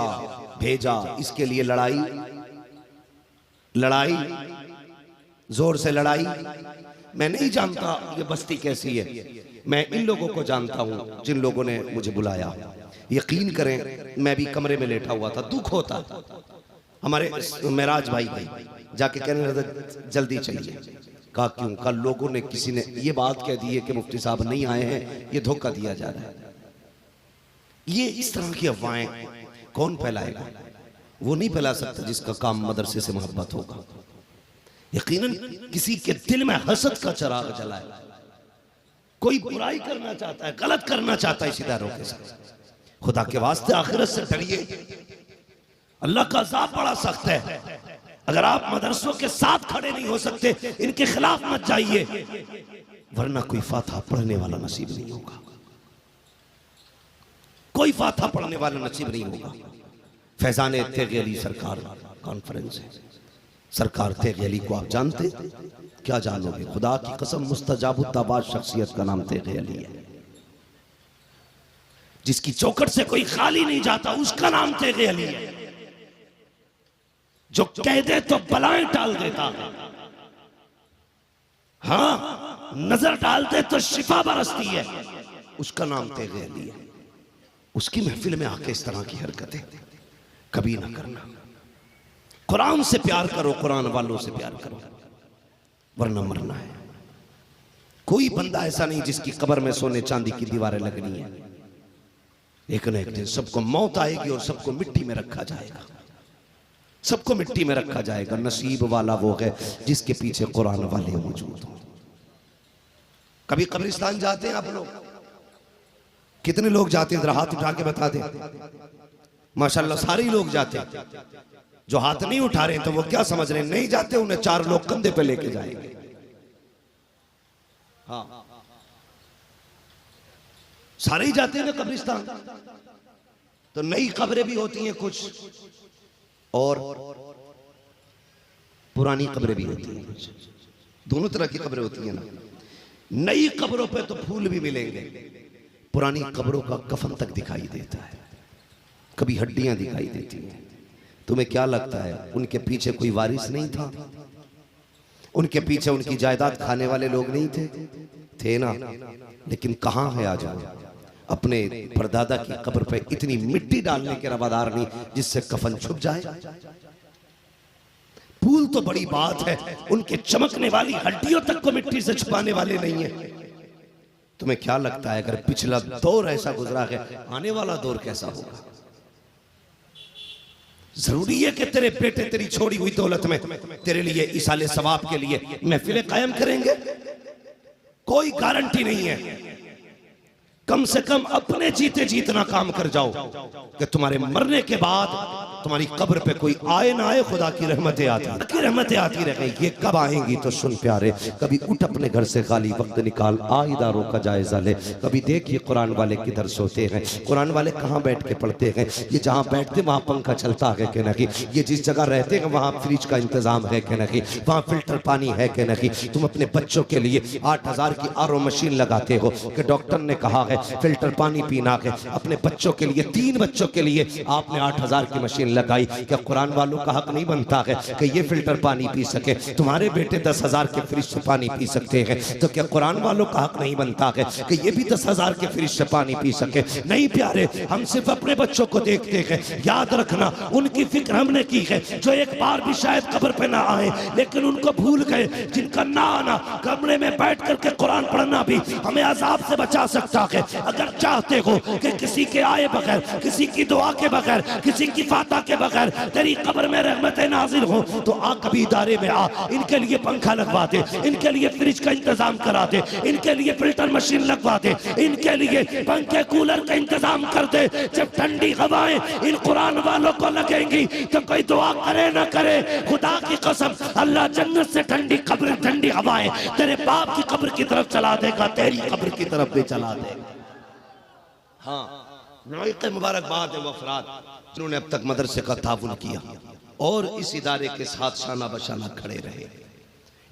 भेजा, इसके लिए लड़ाई लड़ाई जोर से लड़ाई। मैं नहीं जानता ये बस्ती कैसी है, मैं इन लोगों को जानता हूं जिन लोगों ने मुझे बुलाया। यकीन करें, मैं भी कमरे में लेटा हुआ था, दुख होता। हमारे मेराज भाई जाके कहने लगा जल्दी चलिए। कहा क्यों? कल लोगों ने, किसी ने ये बात कह दी है कि मुफ्ती साहब नहीं आए हैं, ये धोखा दिया जा रहा है। ये इस तरह की अफवाहें कौन फैलाएगा? वो नहीं फैला सकता जिसका काम मदरसे से मोहब्बत होगा। यकीनन किसी के दिल में हसद का चिराग जलाए, कोई बुराई करना चाहता है, गलत करना चाहता है इस इदारों के साथ। खुदा के वास्ते आखिरत से डरिए। अल्लाह का अज़ाब बड़ा सख्त है। अगर आप मदरसों के साथ खड़े नहीं हो सकते, इनके खिलाफ मत जाइए, वरना कोई फातिहा पढ़ने वाला नसीब नहीं होगा। कोई फातिहा पढ़ने वाला नसीब नहीं होगा। फैजान तेगी अली सरकार कॉन्फ्रेंस है। सरकार तेगी अली को आप जानते? क्या जानोगे? खुदा की कसम, मुस्तजाबुद्दाबाद शख्सियत का नाम तेगी अली है। जिसकी चौखट से कोई खाली नहीं जाता, उसका नाम तेगी अली है। जो कह दे तो बलाएं टाल देता है, हाँ नजर डालते तो शिफा बरसती है, उसका नाम तेगी अली है। उसकी महफिल में आके इस तरह की हरकतें कभी ना करना। कुरान से प्यार करो, कुरान वालों से प्यार करो, वरना मरना है। कोई बंदा ऐसा नहीं जिसकी कब्र में सोने चांदी की दीवारें लगनी है। एक न एक दिन सबको मौत आएगी और सबको मिट्टी में रखा जाएगा। सबको मिट्टी में रखा जाएगा। नसीब वाला वो है जिसके पीछे कुरान वाले मौजूद हो। कभी कब्रिस्तान जाते हैं आप लोग? कितने लोग जाते हैं? जरा हाथ उठा के बता दें। माशाल्लाह सारे लोग जाते हैं। जो हाथ नहीं उठा रहे हैं तो वो क्या समझ रहे हैं? नहीं जाते, उन्हें 4 लोग कंधे पे लेके जाएंगे। हाँ, सारे ही जाते हैं ना कब्रिस्तान। तो नई कब्रें भी होती हैं कुछ, और पुरानी कब्रें भी होती हैं। दोनों तरह की कब्रें होती हैं ना। नई कब्रों पे तो फूल भी मिलेंगे, पुरानी कब्रों का कफन तक दिखाई देता है, कभी हड्डियां दिखाई देती हैं। तुम्हें क्या लगता है उनके पीछे कोई वारिस नहीं था? उनके पीछे उनकी जायदाद खाने वाले लोग नहीं थे? थे ना। लेकिन कहां है आज अपने परदादा की कब्र पे इतनी मिट्टी डालने के रवादार नहीं जिससे कफन छुप जाए। फूल तो बड़ी बात है, उनके चमकने वाली हड्डियों तक को मिट्टी से छुपाने वाले नहीं है। तुम्हें क्या लगता है अगर पिछला दौर ऐसा गुजरा है, आने वाला दौर कैसा होगा? जरूरी है कि तेरे बेटे तेरी छोड़ी हुई दौलत में तेरे लिए इसाले सवाब के लिए महफिलें कायम करेंगे? कोई गारंटी नहीं है। कम से कम अपने जीते जीतना काम कर जाओ कि तुम्हारे मरने के बाद तुम्हारी कब्र पे कोई आए ना आए, खुदा की रहमतें आती रहेंगी। ये कब आएंगी तो सुन प्यारे, कभी उठ अपने घर से खाली वक्त निकाल, आ इदारों का जायजा ले। कभी देख ये कुरान वाले किधर सोते हैं, कुरान वाले कहाँ बैठ के पढ़ते हैं, ये जहाँ बैठते वहाँ पंखा चलता है कि नहीं, ये जिस जगह रहते हैं वहाँ फ्रिज का इंतजाम है कि नहीं, वहाँ फिल्टर पानी है कि नहीं। तुम अपने बच्चों के लिए 8,000 की आरओ मशीन लगाते हो कि डॉक्टर ने कहा है फिल्टर पानी पीना है। अपने बच्चों के लिए 3 बच्चों के लिए आपने 8,000 की मशीन लगाई। क्या कुरान वालों का हक नहीं बनता है कि ये फिल्टर पानी पी सके? तुम्हारे बेटे 10,000 के फ्रिज से पानी पी सकते हैं, तो क्या कुरान वालों का हक नहीं बनता है कि ये भी 10,000 के फ्रिज से पानी पी सके? नहीं प्यारे, हम सिर्फ अपने बच्चों को देखते हैं। याद रखना, उनकी फिक्र हमने की है जो एक बार भी शायद कब्र पे ना आए, लेकिन उनको भूल गए, जिनका ना आना कमरे में बैठ करके कुरान पढ़ना भी हमें अजाब से बचा सकता है। अगर चाहते हो कि किसी के आए बगैर, किसी की दुआ के बगैर, किसी की फाता के बगैर तेरी कब्र में रहमतें नाजिल हो, तो आ कभी इदारे में आ, इनके लिए पंखा लगवा दे, इनके लिए फ्रिज का इंतजाम करा दे, इनके लिए फिल्टर मशीन लगवा दे, इनके लिए पंखे कूलर का इंतजाम कर दे। जब ठंडी हवाएं इन कुरान वालों को लगेंगी तो कोई दुआ करे ना करे, खुदा की कसम अल्लाह जन्नत से ठंडी कब्र, ठंडी हवाएं तेरे बाप की कब्र की तरफ चला देगा, तेरी कब्र की तरफ भी चला देगा। हाँ, मुबारकबाद है वो अफराद जिन्होंने अब तक मदरसे का ताउन किया और इस इदारे के साथ शाना बशाना खड़े रहे।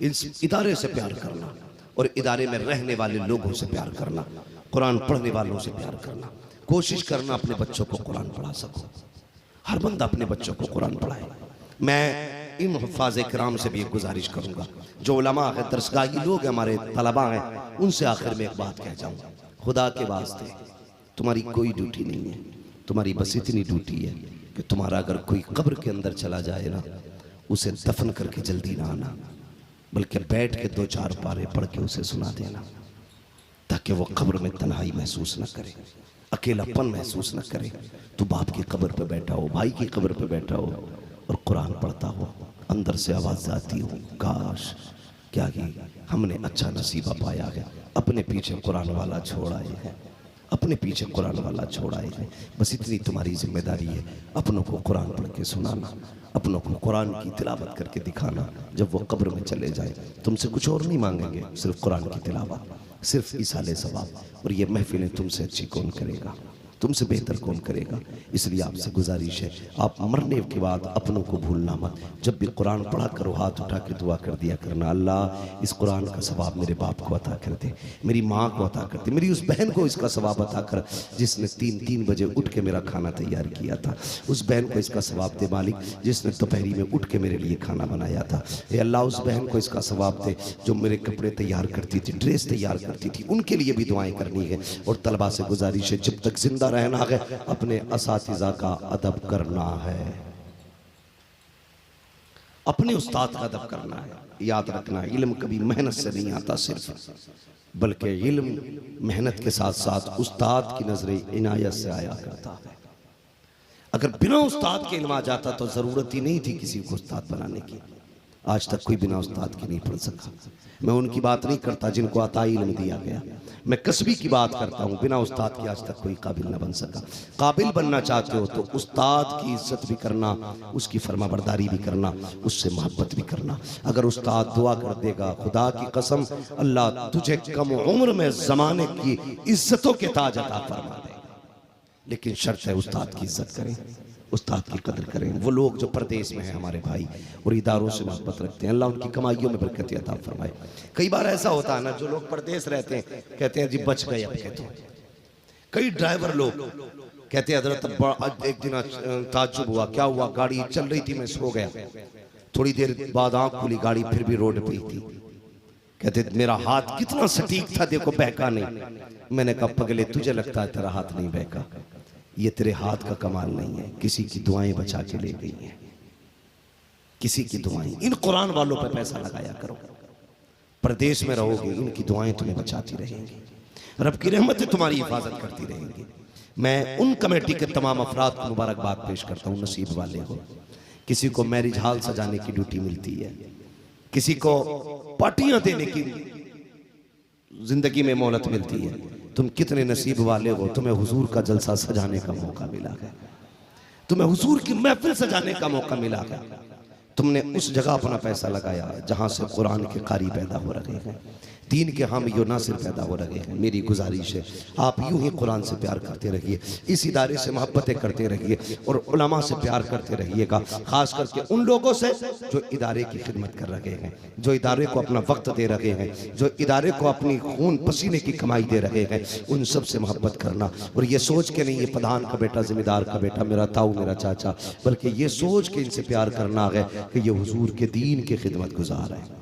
इस इदारे से प्यार करना और इदारे में रहने वाले लोगों से प्यार करना, कुरान पढ़ने वालों से प्यार करना, कोशिश करना अपने बच्चों को कुरान पढ़ा सको। हर बंदा अपने बच्चों को कुरान पढ़ाए। मैं इन हुफ़ाज़ किराम से भी एक गुजारिश करूंगा, जो उलमा है, दरसगाही लोग हमारे तलबा हैं, उनसे आखिर में एक बात कह जाऊँ, खुदा के वास्ते तुम्हारी कोई ड्यूटी नहीं है, तुम्हारी बस इतनी ड्यूटी है कि तुम्हारा अगर कोई कब्र के अंदर चला जाए ना, उसे दफन करके जल्दी ना आना, बल्कि बैठ के 2-4 पारे पढ़ के उसे सुना देना, ताकि वो कब्र में तन्हाई महसूस न करे, अकेलापन महसूस न करे। तू बाप की कब्र पे बैठा हो, भाई की कब्र पे बैठा हो और कुरान पढ़ता हो, अंदर से आवाज़ आती हो, काश क्या ही हमने अच्छा नसीबा पाया है, अपने पीछे कुरान वाला छोड़ आए हैं, अपने पीछे कुरान वाला छोड़ आए हैं। बस इतनी तुम्हारी जिम्मेदारी है, अपनों को कुरान पढ़ के सुनाना, अपनों को कुरान की तिलावत करके दिखाना। जब वो कब्र में चले जाए तुमसे कुछ और नहीं मांगेंगे, सिर्फ कुरान की तिलावत, सिर्फ इसाले सवाब। और ये महफिलें तुमसे अच्छी कौन करेगा, तुमसे बेहतर कौन करेगा? इसलिए आपसे गुजारिश है, आप मरने के बाद अपनों को भूलना मत। जब भी कुरान पढ़ा करो हाथ उठा के दुआ कर दिया करना, अल्लाह इस कुरान का सवाब मेरे बाप को अता कर दे, मेरी माँ को अता कर दे, मेरी उस बहन को इसका सवाब अता कर जिसने 3-3 बजे उठ के मेरा खाना तैयार किया था, उस बहन को इसका सवाब दे मालिक जिसने दोपहरी में उठ के मेरे लिए खाना बनाया था। ए अल्लाह उस बहन को इसका सवाब दे जो मेरे कपड़े तैयार करती थी, ड्रेस तैयार करती थी, उनके लिए भी दुआएं करनी है। और तलबा से गुजारिश है, जब तक जिंदा रहना है अपने असातिज़ा का अदब करना है, अपने उस्ताद का अदब करना है। याद रखना, इल्म कभी मेहनत से नहीं आता सिर्फ, बल्कि इल्म मेहनत के साथ साथ उस्ताद की नजर इनायत से आया करता है। अगर बिना उस्ताद के इल्म आ जाता तो जरूरत ही नहीं थी किसी को उस्ताद बनाने की। आज तक कोई बिना उस्ताद के नहीं पढ़ सका। मैं उनकी बात नहीं करता जिनको अताई इल्म दिया गया, मैं कसबी की बात करता हूँ। बिना उस्ताद के आज तक कोई काबिल ना बन सका। काबिल बनना चाहते हो तो उस्ताद की इज्जत भी करना, उसकी फरमाबरदारी भी करना, उससे मोहब्बत भी करना। अगर उस्ताद दुआ कर देगा, खुदा की कसम अल्लाह तुझे कम उम्र में जमाने की इज्जतों के ताज अता फरमा देगा। लेकिन शर्त है उस्ताद की इज्जत करें, उस्ताद की कदर करें। वो लोग जो परदेश में हैं हमारे भाई और इदारों से मोहब्बत रखते हैं, अल्लाह उनकी कमाइयों में बरकत अता फरमाए। कई बार ऐसा होता है ना, जो लोग परदेश रहते हैं कहते हैं जी बच गए अब के तो। कई ड्राइवर लोग कहते हैं हजरत एक दिन ताज्जुब हुआ, क्या हुआ, गाड़ी चल रही थी, मैं सो गया, थोड़ी देर बाद आंख खुली, गाड़ी फिर भी रोड पे थी। कहते मेरा हाथ कितना सटीक था, देखो बहका नहीं। मैंने कहा पगले तुझे लगता है तेरा हाथ नहीं बहका, ये तेरे हाथ का कमाल नहीं है, किसी की दुआएं बचा के ले गई हैं, किसी की दुआएं। इन कुरान वालों पे पैसा लगाया करो, प्रदेश में रहोगे इनकी दुआएं तुम्हें बचाती रहेंगी, रब की रहमतें तुम्हारी हिफाजत करती रहेंगी। मैं उन कमेटी के तमाम अफराद को मुबारकबाद पेश करता हूँ, नसीब वाले हो। किसी को मैरिज हॉल सजाने की ड्यूटी मिलती है, किसी को पार्टियां देने की जिंदगी में मोहलत मिलती है, तुम कितने नसीब वाले हो, तुम्हें हुजूर का जलसा सजाने का मौका मिला है, तुम्हें हुजूर की महफिल सजाने का मौका मिला है। तुमने उस जगह अपना पैसा लगाया जहां से कुरान के कारी पैदा हो रहे हैं, दीन के हामी यो नासिर पैदा हो रहे हैं। मेरी गुजारिश है आप यूं ही कुरान से प्यार करते रहिए, इस इदारे से मोहब्बतें करते रहिए और उलमा से प्यार करते रहिएगा, खास करके उन लोगों से जो इदारे की खिदमत कर रहे हैं, जो इदारे को अपना वक्त दे रहे हैं, जो इदारे को अपनी खून पसीने की कमाई दे रहे हैं, उन सब से मोहब्बत करना। और ये सोच के नहीं ये प्रधान का बेटा, जिम्मेदार का बेटा, मेरा ताऊ, मेरा चाचा, बल्कि ये सोच के इनसे प्यार करना है कि ये हुजूर के दीन की खिदमत गुजार है,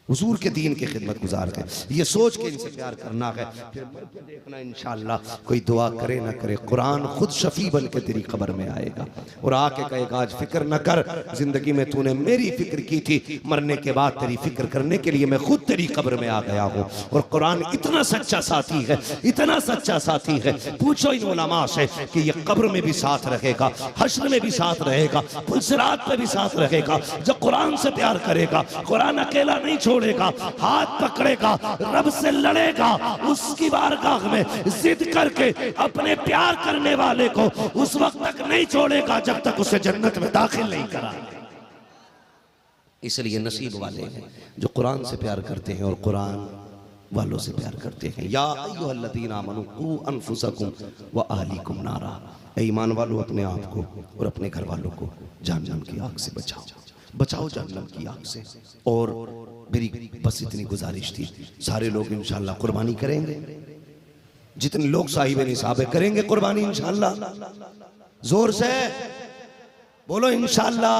हुजूर के दीन की खिदमत गुजार है, ये सोच के इनसे प्यार करना है। फिर मर के देखना इंशाअल्लाह, कोई दुआ करे ना करे, कुरान खुद शफी बन के तेरी कब्र में आएगा और आके कहेगा आज फिक्र न कर, जिंदगी में तूने मेरी फिक्र की थी, मरने के बाद तेरी फिक्र करने के लिए मैं खुद तेरी कब्र में आ गया हूँ। और कुरान इतना सच्चा साथी है, इतना सच्चा साथी है, पूछो इन उलमा से कि ये कब्र में भी साथ रहेगा, हश्र में भी साथ रहेगा, पुलसिरात पे भी साथ रहेगा। जो कुरान से प्यार करेगा, कुरान अकेला नहीं छोड़ेगा, हाथ पकड़ेगा, रब से लड़ेगा, उसकी बारगाह में जिद करके अपने प्यार करने वाले को उस वक्त तक नहीं छोड़ेगा जब तक उसे जन्नत में दाखिल नहीं करा। इसलिए नसीब वाले हैं जो कुरान से प्यार करते हैं और कुरान वालों से प्यार करते हैं। या अय्युहल्लज़ीना आमनू कू अनफुसकुम व अहलीकुम नारा, ईमान वालों अपने आप को और अपने घर वालों को जहन्नम की आग से बचाओ, बचाओ जहन्नम की आग से। और मेरी बस इतनी गुजारिश थी, सारे लोग इंशाअल्लाह कुर्बानी करेंगे, जितने लोग साहिब निसाब करेंगे कुर्बानी इंशाअल्लाह, जोर से बोलो इंशाअल्लाह।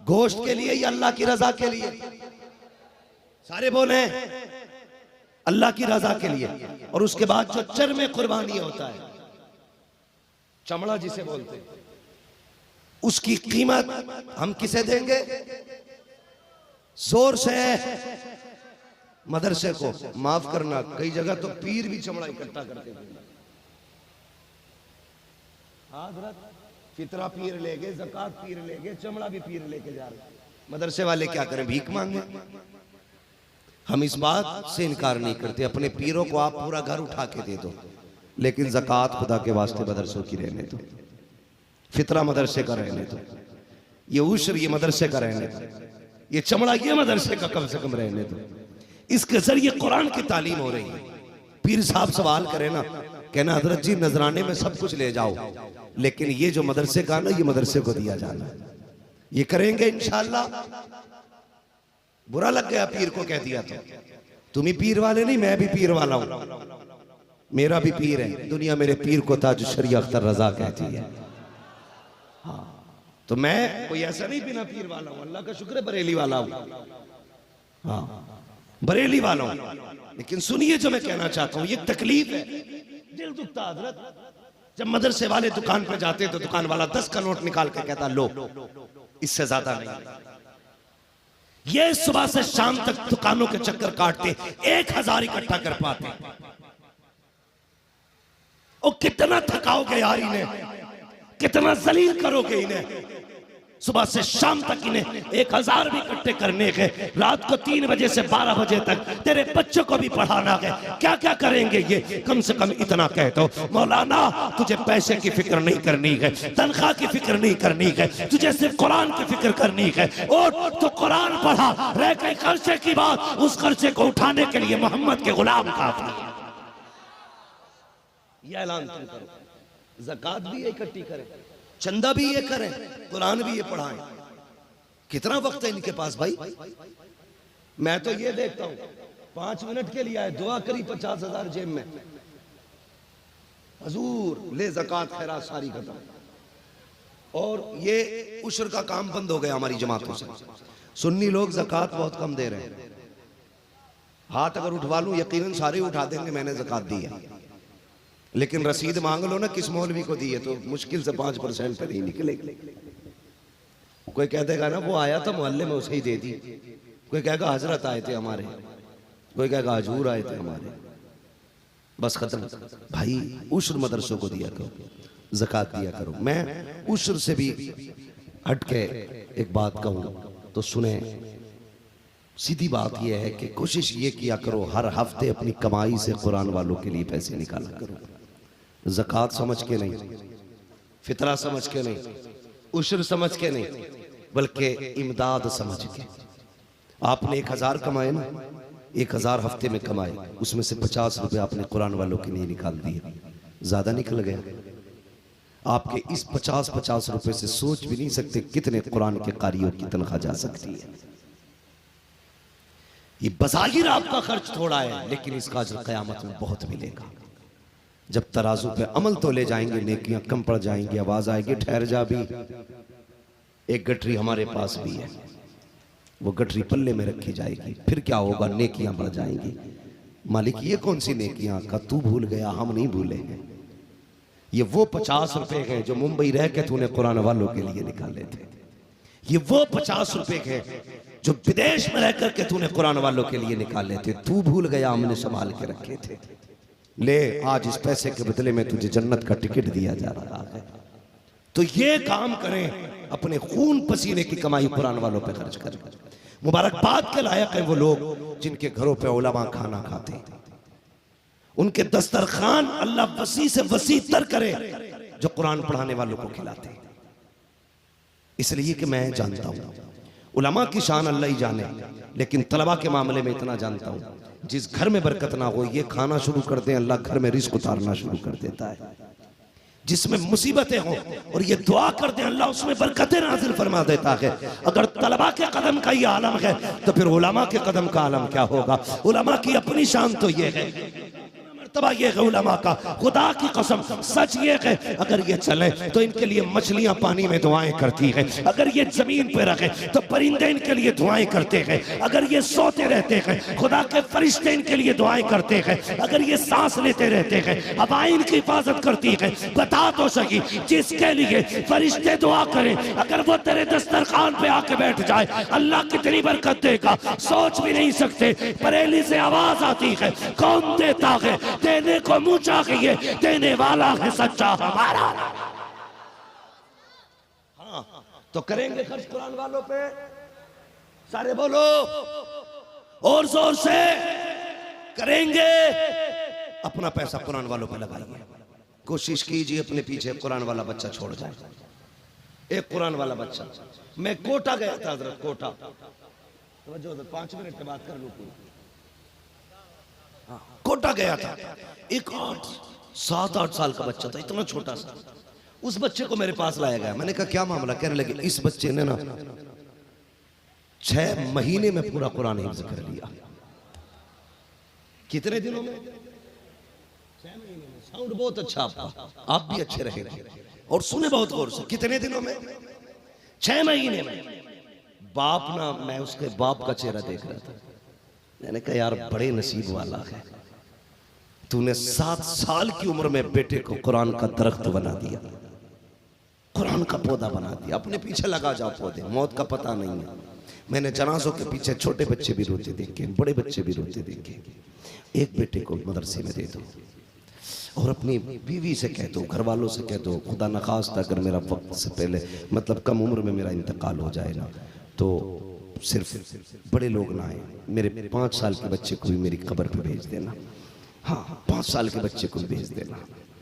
गोश्त के लिए या अल्लाह की रजा के लिए? सारे बोले अल्लाह की रजा के लिए। और उसके बाद जो चर्म कुर्बानी होता है, चमड़ा जिसे बोलते हैं, उसकी कीमत हम किसे देंगे? जोर से मदरसे को। माफ करना, कई जगह तो पीर भी चमड़ा इकट्ठा करते हैं। फितरा पीर ले गए, ज़कात पीर ले गए, चमड़ा भी पीर लेके जा रहे। मदरसे वाले क्या करें? भीख मांगे। हम इस बात से इनकार नहीं करते, अपने पीरों को आप पूरा घर उठा के दे दो, लेकिन ज़कात खुदा के वास्ते मदरसों की रहने दो, फितरा मदरसे का रहने दो, ये उश्र ये मदरसे का रहने दो, ये चमड़ा ये मदरसे का कम से कम रहने दो। इसके जरिए कुरान की तालीम हो रही है। पीर साहब सवाल करे ना, कहना हजरत जी नजराने में सब कुछ ले जाओ, लेकिन ये जो मदरसे का ना, ये मदरसे को दिया जाना। ये करेंगे इंशाअल्लाह। बुरा लग गया पीर को कह दिया तो, तुम ही पीर वाले नहीं, मैं भी पीर वाला हूं, मेरा भी पीर है। दुनिया मेरे पीर को ताज शरिया अख्तर रजा कहती है। हाँ, तो मैं कोई ऐसा नहीं बिना पीर वाला हूं, अल्लाह का शुक्र है बरेली वाला हूं। हाँ, बरेली वाला हूं। लेकिन सुनिए जो मैं कहना चाहता हूं, ये तकलीफ है, दिल दुखता हजरत। जब मदरसे वाले दुकान पर जाते तो दुकान वाला 10 का नोट निकाल के कहता लो, इससे ज्यादा नहीं। ये सुबह से शाम तक दुकानों के चक्कर काटते 1000 इकट्ठा कर पाते। और कितना थकाओगे यार इन्हें, कितना जलील करोगे इन्हें। सुबह से शाम तक इन्हें 1000 भी इकट्ठे करने के, रात को 3 बजे से 12 बजे तक तेरे बच्चों को भी पढ़ाना है। क्या क्या करेंगे ये? कम से कम इतना कह दो, मौलाना तुझे पैसे की फिक्र नहीं करनी है, तनख्वाह की फिक्र नहीं करनी है, तुझे सिर्फ कुरान की फिक्र करनी है। और तो कुरान पढ़ा, रह गई खर्चे की बात, उस खर्चे को उठाने के लिए मोहम्मद के गुलाम काफी। ये ऐलान तुम करो, ज़कात भी ये इकट्ठी करें, चंदा भी ये करें, कुरान भी ये पढ़ाएं। कितना वक्त है इनके पास भाई? मैं तो ये देखता हूं 5 मिनट के लिए आए, दुआ करी 50,000 जेब में, हजूर ले ज़कात खैरात सारी खत्म। और ये उश्र का काम बंद हो गया हमारी जमातों से। सुन्नी लोग ज़कात बहुत कम दे रहे हैं। हाथ अगर उठवा लूं यकीनन सारे उठा देंगे मैंने ज़कात दी है, लेकिन रसीद मांग लो ना किस मौलवी को दी है तो मुश्किल से 5% पे नहीं निकलेगी। कोई कह देगा ना वो आया था मोहल्ले में उसे ही दे दी, कोई कहेगा हजरत आए थे हमारे, कोई कहेगा हजूर आए थे हमारे, बस खत्म। भाई उश्र मदरसों को दिया करो, ज़कात दिया करो। मैं उश्र से भी हट के एक बात कहूँ तो सुने, सीधी बात यह है कि कोशिश ये किया करो हर हफ्ते अपनी कमाई से कुरान वालों के लिए पैसे निकाला करो। ज़कात समझ के नहीं, फितरा समझ के नहीं, उश्र समझ के नहीं, बल्कि इमदाद समझ के। आपने 1000 कमाए ना, 1000 हफ्ते में कमाए, उसमें से 50 रुपए आपने कुरान वालों के लिए निकाल दिए, ज्यादा निकल गया। आपके इस 50-50 रुपए से सोच भी नहीं सकते कितने कुरान के कारियों की तनख्वाह जा सकती है। ये बज़ाहिर आपका खर्च थोड़ा है, लेकिन इसका अजर क़यामत में बहुत मिलेगा। जब तराजू पे अमल तो ले जाएंगे, नेकियां कम पड़ जाएंगी, आवाज आएगी ठहर जा भी, एक गठरी हमारे पास भी है, वो गठरी पल्ले में रखी जाएगी, फिर क्या होगा, नेकियां बढ़ जाएंगी। मालिक ये कौन सी नेकियां का तू भूल गया, हम नहीं भूले हैं। ये वो 50 रुपए हैं जो मुंबई रह के तूने कुरान वालों के लिए निकाले थे। ये वो 50 रुपए हैं जो विदेश में रहकर के तूने कुरान वालों के लिए निकाले थे, तू भूल गया, हमने संभाल के रखे थे। ले आज इस पैसे के बदले में तुझे जन्नत का टिकट दिया जा रहा है। तो ये काम करें, अपने खून पसीने की कमाई कुरान वालों पे खर्च करें। मुबारकबाद के लायक है वो लोग जिनके घरों पे उलमा खाना खाते हैं, उनके दस्तरखान अल्लाह वसी से वसी तर करे जो कुरान पढ़ाने वालों को खिलाते हैं। इसलिए कि मैं जानता हूं उलमा की शान अल्लाह ही जाने, लेकिन तलबा के मामले में इतना जानता हूं, जिस घर में बरकत ना हो, ये खाना शुरू कर दें, अल्लाह घर में रिस्क उतारना शुरू कर देता है। जिसमें मुसीबतें हों और ये दुआ कर दें, अल्लाह उसमें बरकतें नाज़िल फरमा देता है। अगर तलबा के कदम का ये आलम है, तो फिर उलमा के कदम का आलम क्या होगा। उलमा की अपनी शान तो ये है, तबा ये है उलमा का, खुदा की कसम सच ये है, अगर ये चले तो इनके लिए मछलियां पानी में दुआएं करती हैं, अगर ये जमीन पे रखे तो परिंदे इनके लिए दुआएं करते हैं, अगर ये सोते रहते हैं खुदा के फरिश्ते इनके लिए दुआएं करते हैं, अगर ये सांस लेते रहते हैं हवाएं इनकी हिफाजत करती है। बता तो सही, जिसके लिए फरिश्ते दुआ करें, अगर वो तेरे दस्तरखान पे आके बैठ जाए, अल्लाह कितनी बरकत देगा सोच भी नहीं सकते। बरेली से आवाज आती है, कौन देता है, देने को मुंह चाहिए, देने वाला है सच्चा हमारा। हाँ, तो करेंगे खर्च कुरान वालों पे, सारे बोलो और जोर से, करेंगे। अपना पैसा कुरान वालों पे लगाइए, कोशिश कीजिए अपने पीछे कुरान वाला बच्चा छोड़ जाए। एक कुरान वाला बच्चा, मैं कोटा गया था हजरत, कोटा, तो 5 मिनट के बाद कर लूं, कोटा गया था। एक 7-8 साल का बच्चा था, इतना छोटा सा। उस बच्चे को मेरे पास लाया गया, मैंने कहा क्या मामला, कहने लगे इस बच्चे ने ना 6 महीने में पूरा कुरान हिफ्ज़ कर लिया। कितने दिनों में? 6 महीने में। साउंड बहुत अच्छा आपका, आप भी अच्छे रहेंगे और सुने बहुत गौर से। कितने दिनों में? 6 महीने में। बाप ना, मैं उसके बाप का चेहरा देख रहा था, मैंने कहा यार बड़े नसीब वाला है, तूने 7 साल की उम्र में बेटे को कुरान का दरख्त बना दिया, कुरान का पौधा बना दिया। अपने पीछे लगा जाओ पौधे, मौत का पता नहीं है। मैंने जनाजों के पीछे छोटे बच्चे भी रोते देखे, बड़े बच्चे भी रोते देखे। एक बेटे को मदरसे में दे दो और अपनी बीवी से कह दो, घर वालों से कह दो, खुदा न खास्ता अगर मेरा वक्त से पहले, मतलब कम उम्र में मेरा इंतकाल हो जाए ना, तो सिर्फ बड़े लोग ना आए, मेरे 5 साल के बच्चे को भी मेरी कब्र पे भेज देना। हाँ, 5 साल के बच्चे को भी भेज देना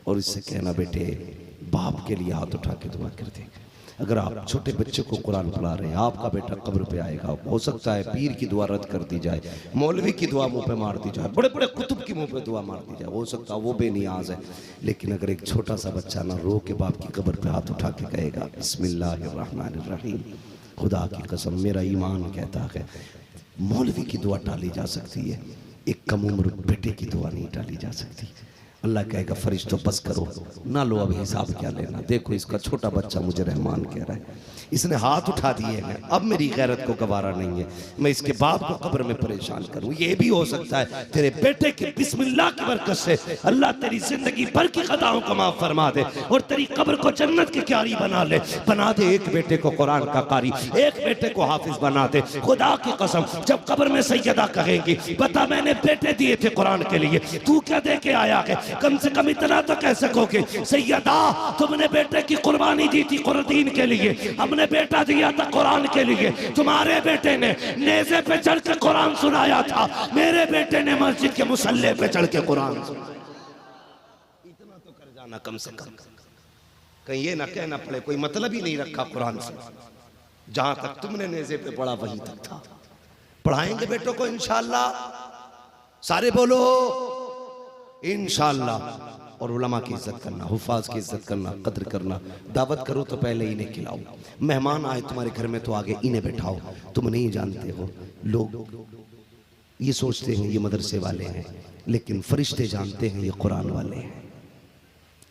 और इससे कहना बेटे बाप के लिए हाथ उठा के दुआ कर दे। अगर आप छोटे बच्चे को कुरान पढ़ा रहे हैं, आपका बेटा कब्र पे आएगा, हो सकता है पीर की दुआ रद्द कर दी जाए, मौलवी की दुआ मुंह पे मार दी जाए, बड़े बड़े कुतुब की मुंह पे दुआ मार दी जाए, हो सकता है वो बेनियाज है। लेकिन अगर एक छोटा सा बच्चा ना रो के बाप की कब्र पे हाथ उठा के कहेगा बिस्मिल्लाहिर्रहमानिर्रहीम, खुदा की कसम मेरा ईमान कहता है मौलवी की दुआ टाली जा सकती है, एक कम उम्र बेटे की दुआ नहीं टाली जा सकती। अल्लाह कहेगा फरिश्तों बस करो, ना लो अब हिसाब क्या लेना, देखो इसका छोटा बच्चा मुझे रहमान कह रहा है, इसने हाथ उठा दिए हैं, अब मेरी गैरत को गवारा नहीं है मैं इसके बाप को कब्र में परेशान करूं। ये भी हो सकता है तेरे बेटे के बिस्मिल्लाह की बरकत से अल्लाह तेरी जिंदगी भर की खताओं को माफ फरमा दे और तेरी कब्र को जन्नत की क्यारी बना ले, बना दे। एक बेटे को कुरान का कारी, एक बेटे को हाफिज बना दे। खुदा की कसम जब कब्र में सैयदा कहेंगी बता मैंने बेटे दिए थे कुरान के लिए, तू क्या दे के आया है? कम से कम इतना तो कह सकोगे सैयदा तुमने बेटे की कुर्बानी दी थी कुरदीन के लिए, हमने बेटा दिया था कुरान के लिए। तुम्हारे बेटे ने नेज़े पे चढ़ के कुरान सुनाया था, मेरे बेटे ने मस्जिद के मुसल्ले पे चढ़ के कुरान सुनाया। इतना तो कर जाना कम से कम, कहीं ये ना कहना पड़े कोई मतलब ही नहीं रखा कुरान से। जहां तक तुमने नेज़े पे पढ़ा वहीं तक था। पढ़ाएंगे बेटों को इंशाअल्लाह, सारे बोलो इंशाअल्लाह। और उलमा की इज्जत करना, हुफाज की इज्जत करना, कद्र करना। दावत करो तो पहले इन्हें खिलाओ, मेहमान आए तुम्हारे घर में तो आगे इन्हें बैठाओ। तुम नहीं जानते हो, लोग ये सोचते हैं ये मदरसे वाले हैं, लेकिन फरिश्ते जानते हैं ये कुरान वाले हैं।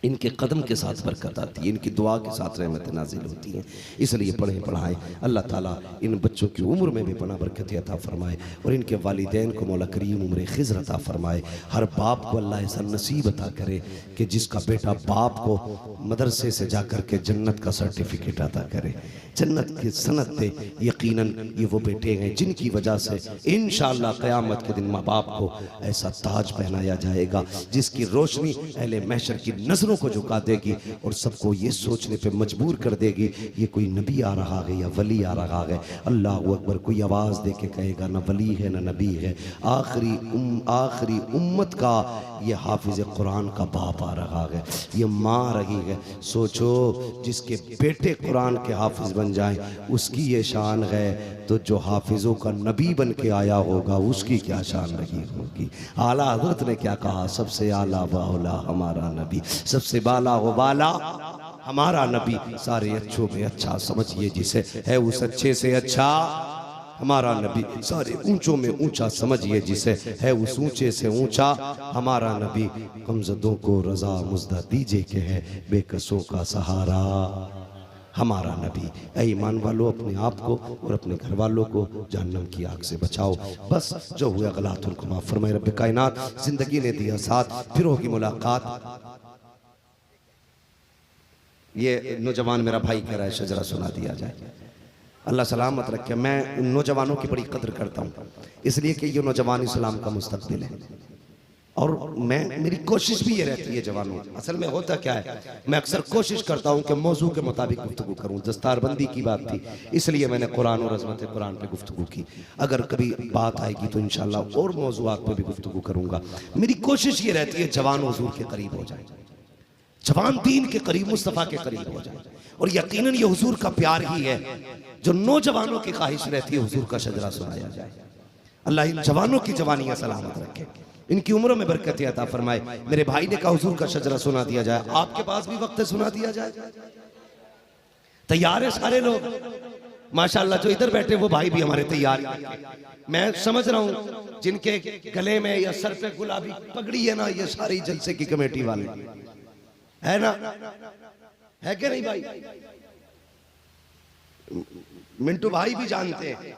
इनके कदम के साथ बरकत आती है, इनकी दुआ के साथ रहमत नाजिल होती है। इसलिए पढ़ें पढ़ाएं। अल्लाह ताला इन बच्चों की उम्र में भी बना बरकत अता फरमाए और इनके वालिदैन को मौला करीम उम्र खिज़र अता फरमाए। हर बाप को अल्लाह ऐसा नसीब अता करे कि जिसका बेटा बाप को मदरसे से जा कर के जन्नत का सर्टिफिकेट अता करे, जन्नत की सनत दे। यकीनन ये वो बेटे हैं जिनकी वजह से इंशाअल्लाह क़यामत के दिन माँ बाप को ऐसा ताज पहनाया जाएगा जिसकी रोशनी अहले महशर की नजरों को झुका देगी और सबको ये सोचने पे मजबूर कर देगी ये कोई नबी आ रहा है या वली आ रहा है। अल्लाह अकबर। कोई आवाज दे के कहेगा ना वली है ना नबी है, आखिरी उम्मत का ये हाफिज कुरान का बाप आ रहा है, ये माँ रही है। सोचो जिसके बेटे कुरान के हाफिज बन जाएं उसकी ये शान है, तो जो हाफिजों का नबी बन के आया होगा उसकी क्या शान रही होगी। आला हज़रत ने क्या कहा, सबसे आला वाला हमारा नबी, सबसे बाला हो बाला हमारा नबी। सारे अच्छों में अच्छा समझिए जिसे, है उस अच्छे से अच्छा हमारा नबी। सारे ऊंचों में ऊंचा समझिए जिसे, है उस ऊंचे से ऊंचा हमारा नबी। कमजदों को रजा मुजदा दीजिए के है बेकसों का सहारा हमारा नबी। ऐ ईमान वालों अपने आप को और अपने घर वालों को जहन्नम की आग से बचाओ। बस जो हुआ गलत उनको माफ फरमाए रब्बे कायनात। जिंदगी ने दिया साथ, फिर होगी मुलाकात। ये नौजवान मेरा भाई कह रहा है शजरा सुना दिया जाए, अल्लाह सलामत रखे। मैं नौजवानों की बड़ी कदर करता हूँ इसलिए कि ये नौजवान इस्लाम का मुस्तकबिल है। और मेरी कोशिश भी ये रहती है जवानों, असल में होता क्या है, मैं अक्सर कोशिश करता हूँ कि मौजू के मुताबिक गुफ्तगू करूँ। दस्तारबंदी की बात थी इसलिए मैंने कुरान और अज़मत कुरान पे गुफ्तगू की। अगर कभी बात आएगी तो इंशाल्लाह और मौजूआत पे भी गुफ्तगू करूँगा। मेरी कोशिश ये रहती है जवान हुजूर के करीब हो जाए, जवान दीन के करीब मुस्तफ़ा के करीब हो जाए। और यकीनन ये हुजूर का प्यार ही है जो नौजवानों की ख्वाहिश रहती है हुजूर का शजरा सुनाया जाए। अल्लाह इन जवानों की जवानियां सलामत रखे, इनकी उम्रों में बरकत अता फरमाए। मेरे भाई ने कहा हुजूर का शजरा सुना दिया जाए, आपके पास भी वक्त है सुना दिया जाए? तैयार है सारे लोग? माशाअल्लाह जो इधर बैठे वो भाई भी हमारे तैयार हैं। मैं समझ रहा हूँ जिनके गले में या सर पे गुलाबी पगड़ी है ना, ये सारी जलसे की कमेटी वाले है ना, है क्या नहीं भाई? मिंटू भाई भी जानते हैं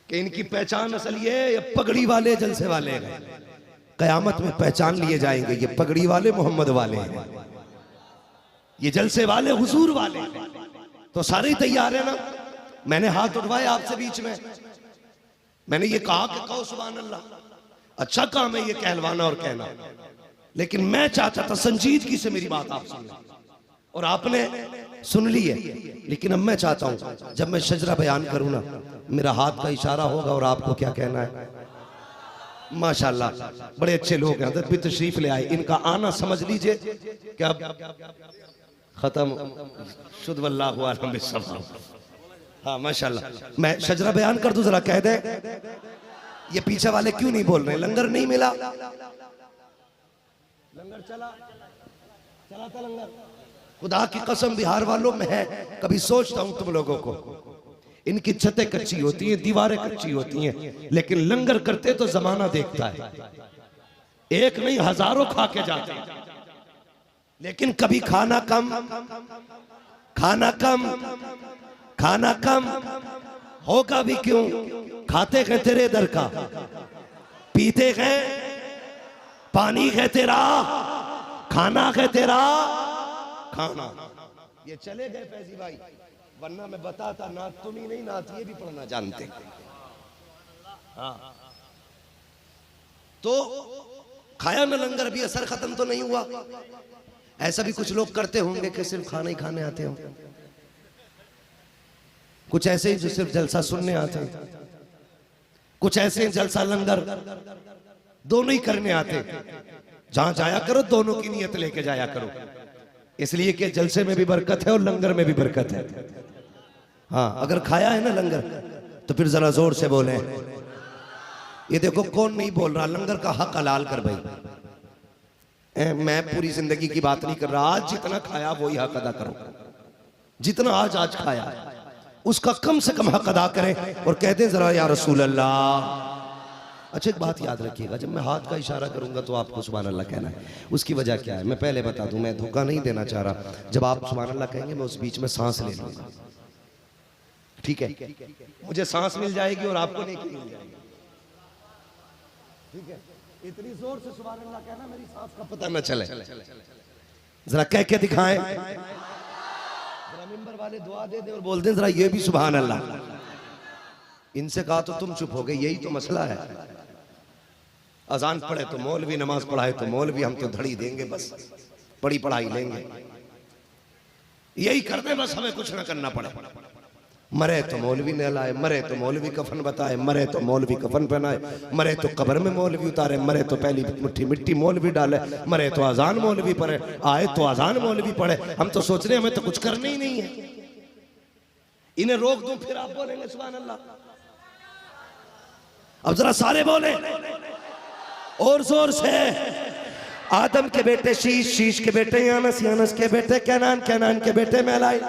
कि इनकी पहचान असल ये पगड़ी वाले जलसे वाले हैं। कयामत में पहचान लिए जाएंगे ये पगड़ी वाले मोहम्मद वाले हैं, ये जलसे वाले हुजूर वाले हैं। तो सारे ही तैयार है ना? मैंने हाथ उठवाए आपसे बीच में, मैंने ये कहा कि कहो सुभान अल्लाह। अच्छा काम है ये कहलवाना और कहना, लेकिन मैं चाहता था संजीदगी से मेरी बात आप सुन लें और आपने सुन ली है। लेकिन अब मैं चाहता हूं जब मैं शजरा बयान करूं ना, मेरा हाथ का इशारा होगा और आपको क्या कहना है। माशाल्लाह बड़े अच्छे लोग हैं, हज़रत भी तशरीफ ले आए, इनका आना समझ लीजिए कि अब खत्म शुद्ध वल्लाहु आलम बिस्सवाब। हाँ माशाल्लाह। मैं शजरा बयान कर दूं, जरा कह दे ये पीछे वाले क्यों नहीं बोल रहे? लंगर नहीं मिला? लंगर चला था लंगर? खुदा की कसम बिहार वालों में है, कभी सोचता हूं तुम लोगों को, इनकी छतें कच्ची होती हैं, दीवारें कच्ची होती हैं, लेकिन लंगर करते तो जमाना देखता है। एक नहीं हजारों खा के जाते हैं, लेकिन कभी खाना कम खाना कम खाना कम होगा भी क्यों? खाते गए तेरे दर का, पीते गए पानी है तेरा, खाना है तेरा खाना। ये चले गए फैजी भाई, वरना मैं बताता ना, तुम ही नहीं नात ये भी पढ़ना जानते। हाँ तो खाया ना लंगर, अभी असर खत्म तो नहीं हुआ। ऐसा भी कुछ लोग करते होंगे कि सिर्फ खाना ही खाने आते हो, कुछ ऐसे ही जो सिर्फ जलसा सुनने आते हैं, कुछ ऐसे जलसा लंगर दोनों ही करने आते। जहां जाया करो दोनों की नियत लेके जाया करो, इसलिए कि जलसे में भी बरकत है और लंगर में भी बरकत है। हाँ, अगर खाया है ना लंगर तो फिर जरा जोर से बोले। ये देखो कौन नहीं बोल रहा, लंगर का हक हलाल कर भाई। मैं पूरी जिंदगी की बात नहीं कर रहा, आज जितना खाया वही हक अदा करो। जितना आज खाया उसका कम से कम हक अदा करें और कहते जरा या रसूल अल्लाह। अच्छा एक बात याद रखिएगा, जब मैं हाथ का इशारा करूंगा तो आपको सुभान अल्लाह कहना है। उसकी वजह क्या है मैं पहले बता दूं, मैं धोखा नहीं देना चाह रहा। जब आप सुभान अल्लाह कहेंगे मैं उस बीच में सांस ले लूंगा, ठीक है? मुझे सांस मिल जाएगी और आपको नहीं मिल जाएगी, ठीक है? इतनी जोर से सुभान अल्लाह कहना मेरी सांस का पता न चले। जरा कह के दिखाएं, जरा मिंबर वाले दुआ दे दे और बोल दें जरा ये भी सुभान अल्लाह। इनसे कहा तो तुम चुप हो गए, यही तो मसला है। अजान पढ़े तो मौलवी, नमाज पढ़ाए तो मौलवी, हम तो धड़ी देंगे बस, पढ़ी पढ़ाई लेंगे, यही कर दे बस, हमें कुछ ना करना पड़े। मरे तो मौलवी नहलाए, मरे तो मौलवी कफन बताए, मरे तो मौलवी कफन पहनाए, मरे तो कब्र में मौलवी उतारे, मरे तो पहली मुट्ठी मिट्टी मौलवी डाले, मरे तो अजान मौलवी पढ़े, आए तो अजान मौलवी पढ़े। हम तो सोच रहे हमें तो कुछ करना ही नहीं है। इन्हें रोक दूं फिर आप बोलेंगे सुभान अल्लाह। अब जरा सारे बोले और जोर से। आदम के बेटे शीश, शीश के बेटे यानस, यानस के बेटे कैनान, कैनान के बेटे मैलाई।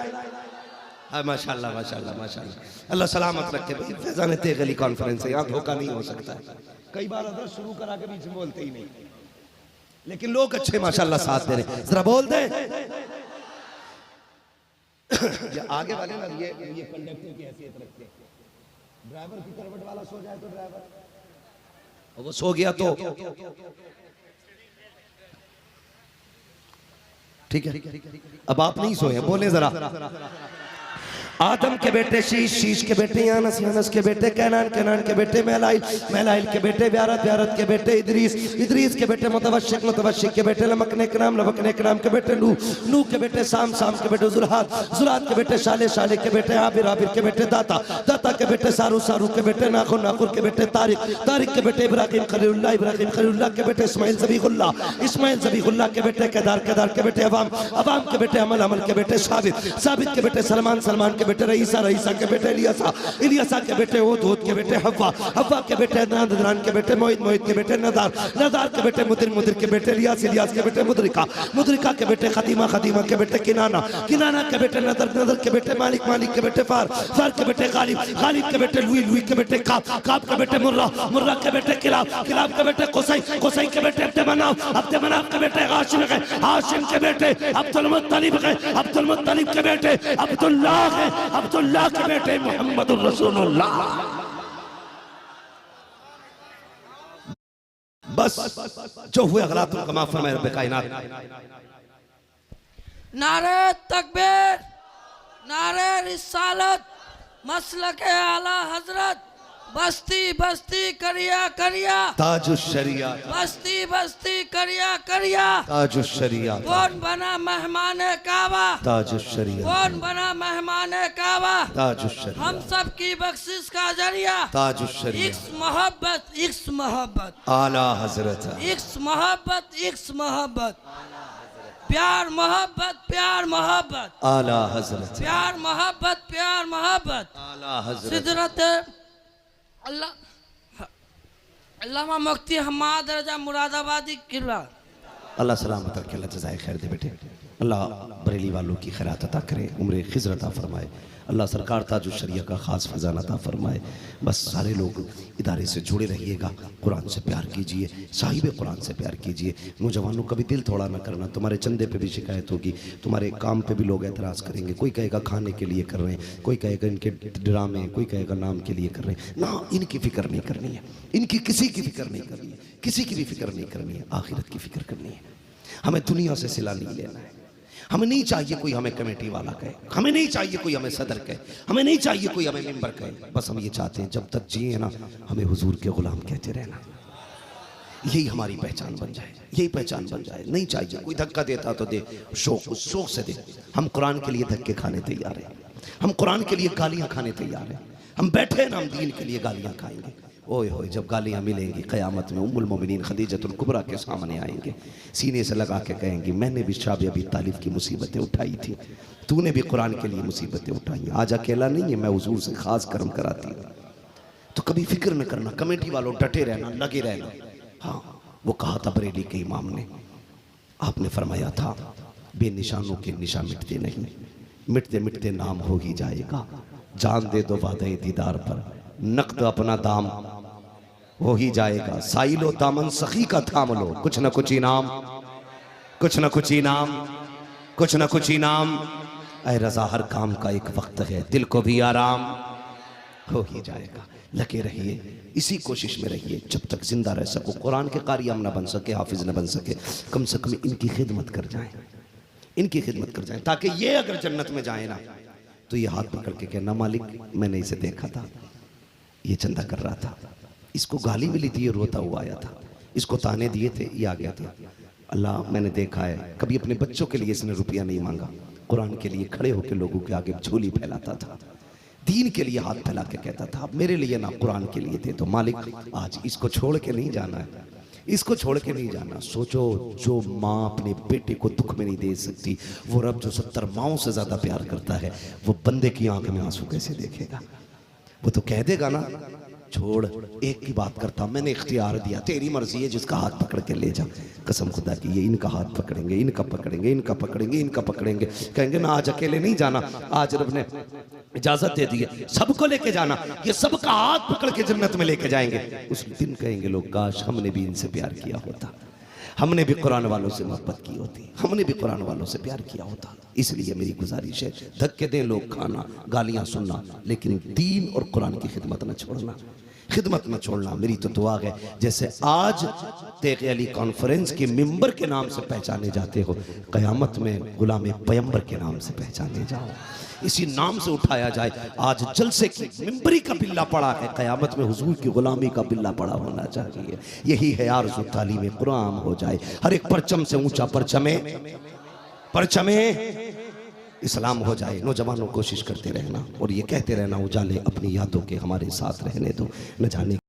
माशाल्लाह माशाल्लाह माशाल्लाह, अल्लाह सलामत रखे। भाई फैजान तेगली कॉन्फ्रेंस है, यहाँ धोखा नहीं हो सकता है। कई बार अदर शुरू करा के बीच में बोलते ही नहीं, लेकिन लोग अच्छे माशाल्लाह साथ दे रहे। जरा बोल दे आगे वाले ना, ये कंडक्टर की हैसियत रखते हैं। ड्राइवर की करवट वाला सो जाए तो ड्राइवर, वो सो गया तो ठीक है। अब आप नहीं सोए, बोले जरा। आदम के बेटे शीश, शीश के बेटे यानस, यानस के बेटे कैनान, कैनान के बेटे मैलाइल, मैलाइल के बेटे ब्यारत, ब्यारत के बेटे इदरीस, इदरीस के बेटे मुतवश्शिक, मुतवश्शिक के बेटे लमकने के नाम, लमकने के नाम के बेटे नूह, नूह के बेटे साम, साम के बेटे जुल्हाद, जुल्हाद के बेटे शाले, शाले के बेटे आबिर, आबिर के बेटे दाता, दाता के बेटे सारू, सारू के बेटे नाखुर, नाखुर के बेटे तारिक, तारिक के बेटे इब्राहिम खलीलुल्लाह, इब्राहिम खलीलुल्लाह के बेटे इस्माइल ज़बीहुल्लाह, इस्माइल ज़बीहुल्लाह के बेटे केदार, केदार के बेटे अवाम, अवाम के बेटे अमल, अमल के बेटे साबित, साबित के बेटे सलमान, सलमान के बेटे रईसा, रईसा के बेटे इलियासा, इलियासा के बेटे ओद, ओद के बेटे हव्वा, हव्वा के बेटे अदनान, अदनान के बेटे मोहित, मोहित के बेटे नदार, नदार के बेटे मुदिर, मुदिर के बेटे इलियास, इलियास के बेटे मुदरिका, मुदरिका के बेटे खतीमा, खतीमा के बेटे किनाना, किनाना के बेटे नदर, नदर के बेटे मालिक, मालिक के बेटे फार, फार के बेटे गालिब, गालिब के बेटे लुई, लुई के बेटे काब, काब के बेटे मुर्रा, मुर्रा के बेटे किलाब, किलाब के बेटे कुसै, कुसै के बेटे अब्द मनाफ, अब्द मनाफ के बेटे हाशिम है, हाशिम के बेटे अब्दुल मुत्तलिब है, अब्दुल मुत्तलिब के बेटे अब्दुल्लाह है, अब्दुल्लाह के बेटे मोहम्मदुर रसूलुल्लाह। बस जो हुए गलातुल कमा फरमाए रब्बे कायनात। नारे तकबीर, नारे रिसालत, मसलके आला हजरत, बस्ती बस्ती करिया करिया, ताजुश शरिया, बस्ती बस्ती करिया करिया, ताजुश शरिया, कौन बना मेहमान काबा, ताजुश शरिया, कौन बना मेहमान काबा, ताजुश शरिया, हम सब की बख्शिश का जरिया, ताजुश शरिया, इक्स मोहब्बत, इक्स मोहब्बत, आला हजरत, इक्स मोहब्बत, इक्स मोहब्बत, प्यार मोहब्बत, प्यार मोहब्बत, आला हजरत, प्यार मोहब्बत, प्यार मोहब्बत, आला हजरत, सिदरत अल्लाह, अल्लामा मुफ्ती हम्माद रजा मुरादाबादी किला। अल्लाह सलामत रखे, अल्लाह जज़ाए खैर दे बेटे, अल्लाह बरेली वालों की खैरात अता करे, उम्र खिज़र अता फरमाए, अल्लाह सरकार ताजुश शरिया का ख़ास फ़ज़ान अता फरमाए। बस सारे लोग इदारे से जुड़े रहिएगा, कुरान से प्यार कीजिए, साहिब कुरान से प्यार कीजिए। नौजवानों का भी दिल थोड़ा ना करना, तुम्हारे चंदे पे भी शिकायत होगी, तुम्हारे काम पे भी लोग एतराज़ करेंगे। कोई कहेगा खाने के लिए कर रहे हैं, कोई कहेगा इनके ड्रामे, कोई कहेगा नाम के लिए कर रहे हैं। ना, इनकी फ़िक्र नहीं करनी है, इनकी किसी की फ़िक्र नहीं करनी है, किसी की भी फ़िक्र नहीं करनी है, आखिरत की फ़िक्र करनी है। हमें दुनिया से सिला नहीं लेना है। हमें नहीं चाहिए कोई हमें कमेटी वाला कहे, हमें नहीं चाहिए कोई हमें सदर कहे, हमें नहीं चाहिए कोई हमें मेंबर कहे। बस हम ये चाहते हैं जब तक जिए ना, हमें हुजूर के गुलाम कहते रहना। यही हमारी पहचान बन जाए, यही पहचान बन जाए। नहीं चाहिए कोई धक्का देता तो दे, शौक से दे। हम कुरान के लिए धक्के खाने तैयार हैं, हम कुरान के लिए गालियां खाने तैयार हैं। हम बैठे हैं ना, हम दीन के लिए गालियां खाएंगे। ओए होए, जब गालियां मिलेंगी क़यामत में उम्मुल मोमिनीन खदीजतुल कुबरा के सामने आएंगे, सीने से लगा के कहेंगी मैंने भी शाबी अबी तालिब की मुसीबतें उठाई थी, तूने भी कुरान के लिए मुसीबतें उठाई। आज अकेला नहीं है, मैं हुजूर से खास करम कराती हूँ। तो कभी फिक्र न करना, कमेटी वालों डटे रहना, लगे रहना। हाँ, वो कहा था बरेली के इमाम ने, आपने फरमाया था बेनिशानों के निशा मिटते नहीं, मिटते मिटते नाम हो ही जाएगा। जान दे दो वादे दीदार पर, नकद अपना दाम हो ही जाएगा। साइलो दामन सखी का थाम लो, कुछ न कुछ इनाम, कुछ न कुछ इनाम, कुछ न कुछ इनाम। ऐ रजा, हर काम का एक वक्त है, दिल को भी आराम हो ही जाएगा। लगे रहिए, इसी कोशिश में रहिए जब तक जिंदा रह सको। कुरान के कारी हम ना बन सके, हाफिज न बन सके, कम से कम इनकी खिदमत कर जाएं, इनकी खिदमत कर जाएं, ताकि ये अगर जन्नत में जाए ना तो ये हाथ पकड़ के कहना मालिक मैंने इसे देखा था, ये चंदा कर रहा था, इसको गाली मिली थी, ये रोता हुआ आया था, इसको ताने दिए थे, ये आ गया था। अल्लाह मैंने देखा है, कभी अपने बच्चों के लिए इसने रुपया नहीं मांगा, कुरान के लिए खड़े होकर लोगों के आगे झोली फैलाता था, दीन के लिए हाथ फैला के कहता था अब मेरे लिए ना कुरान के लिए थे। तो मालिक आज इसको छोड़ के नहीं जाना है, इसको छोड़ के नहीं जाना। सोचो, जो माँ अपने बेटे को दुख में नहीं दे सकती, वो रब जो 70 माँओं से ज्यादा प्यार करता है, वो बंदे की आंख में आंसू कैसे देखेगा? वो तो कह देगा ना छोड़, एक की बात करता, मैंने इख्तियार दिया, तेरी मर्जी है, जिसका हाथ पकड़ के ले जा। कसम खुदा की, ये इनका हाथ पकड़ेंगे, इनका पकड़ेंगे, इनका पकड़ेंगे, इनका पकड़ेंगे, कहेंगे ना आज अकेले नहीं जाना, आज रब ने इजाजत दे दी है, सबको लेके जाना, ये सबका हाथ पकड़ के जन्नत में लेके जाएंगे। उस दिन कहेंगे लोग काश हमने भी इनसे प्यार किया होता, हमने भी कुरान वालों से मोहब्बत की होती, हमने भी कुरान वालों से प्यार किया होता। इसलिए मेरी गुजारिश है, धक्के दें लोग खाना, गालियां सुनना, लेकिन दीन और कुरान की खिदमत न छोड़ना, खिदमत न छोड़ना। मेरी तो दुआ है जैसे आज तेक़े अली कॉन्फ्रेंस के मिंबर के नाम से पहचाने जाते हो, क़यामत में गुलाम पैगंबर के नाम से पहचाने जाओ, इसी नाम से उठाया जाए। आज जलसे की मिंबरी का बिल्ला पड़ा है, क़यामत में हुजूर की गुलामी का बिल्ला पड़ा होना चाहिए। यही है आरज़ू तालीम कुरान हो जाए, हर एक परचम से ऊंचा परचमे इस्लाम हो जाए। नौजवानों कोशिश करते रहना और ये कहते रहना उजाले अपनी यादों के हमारे साथ रहने दो, न जाने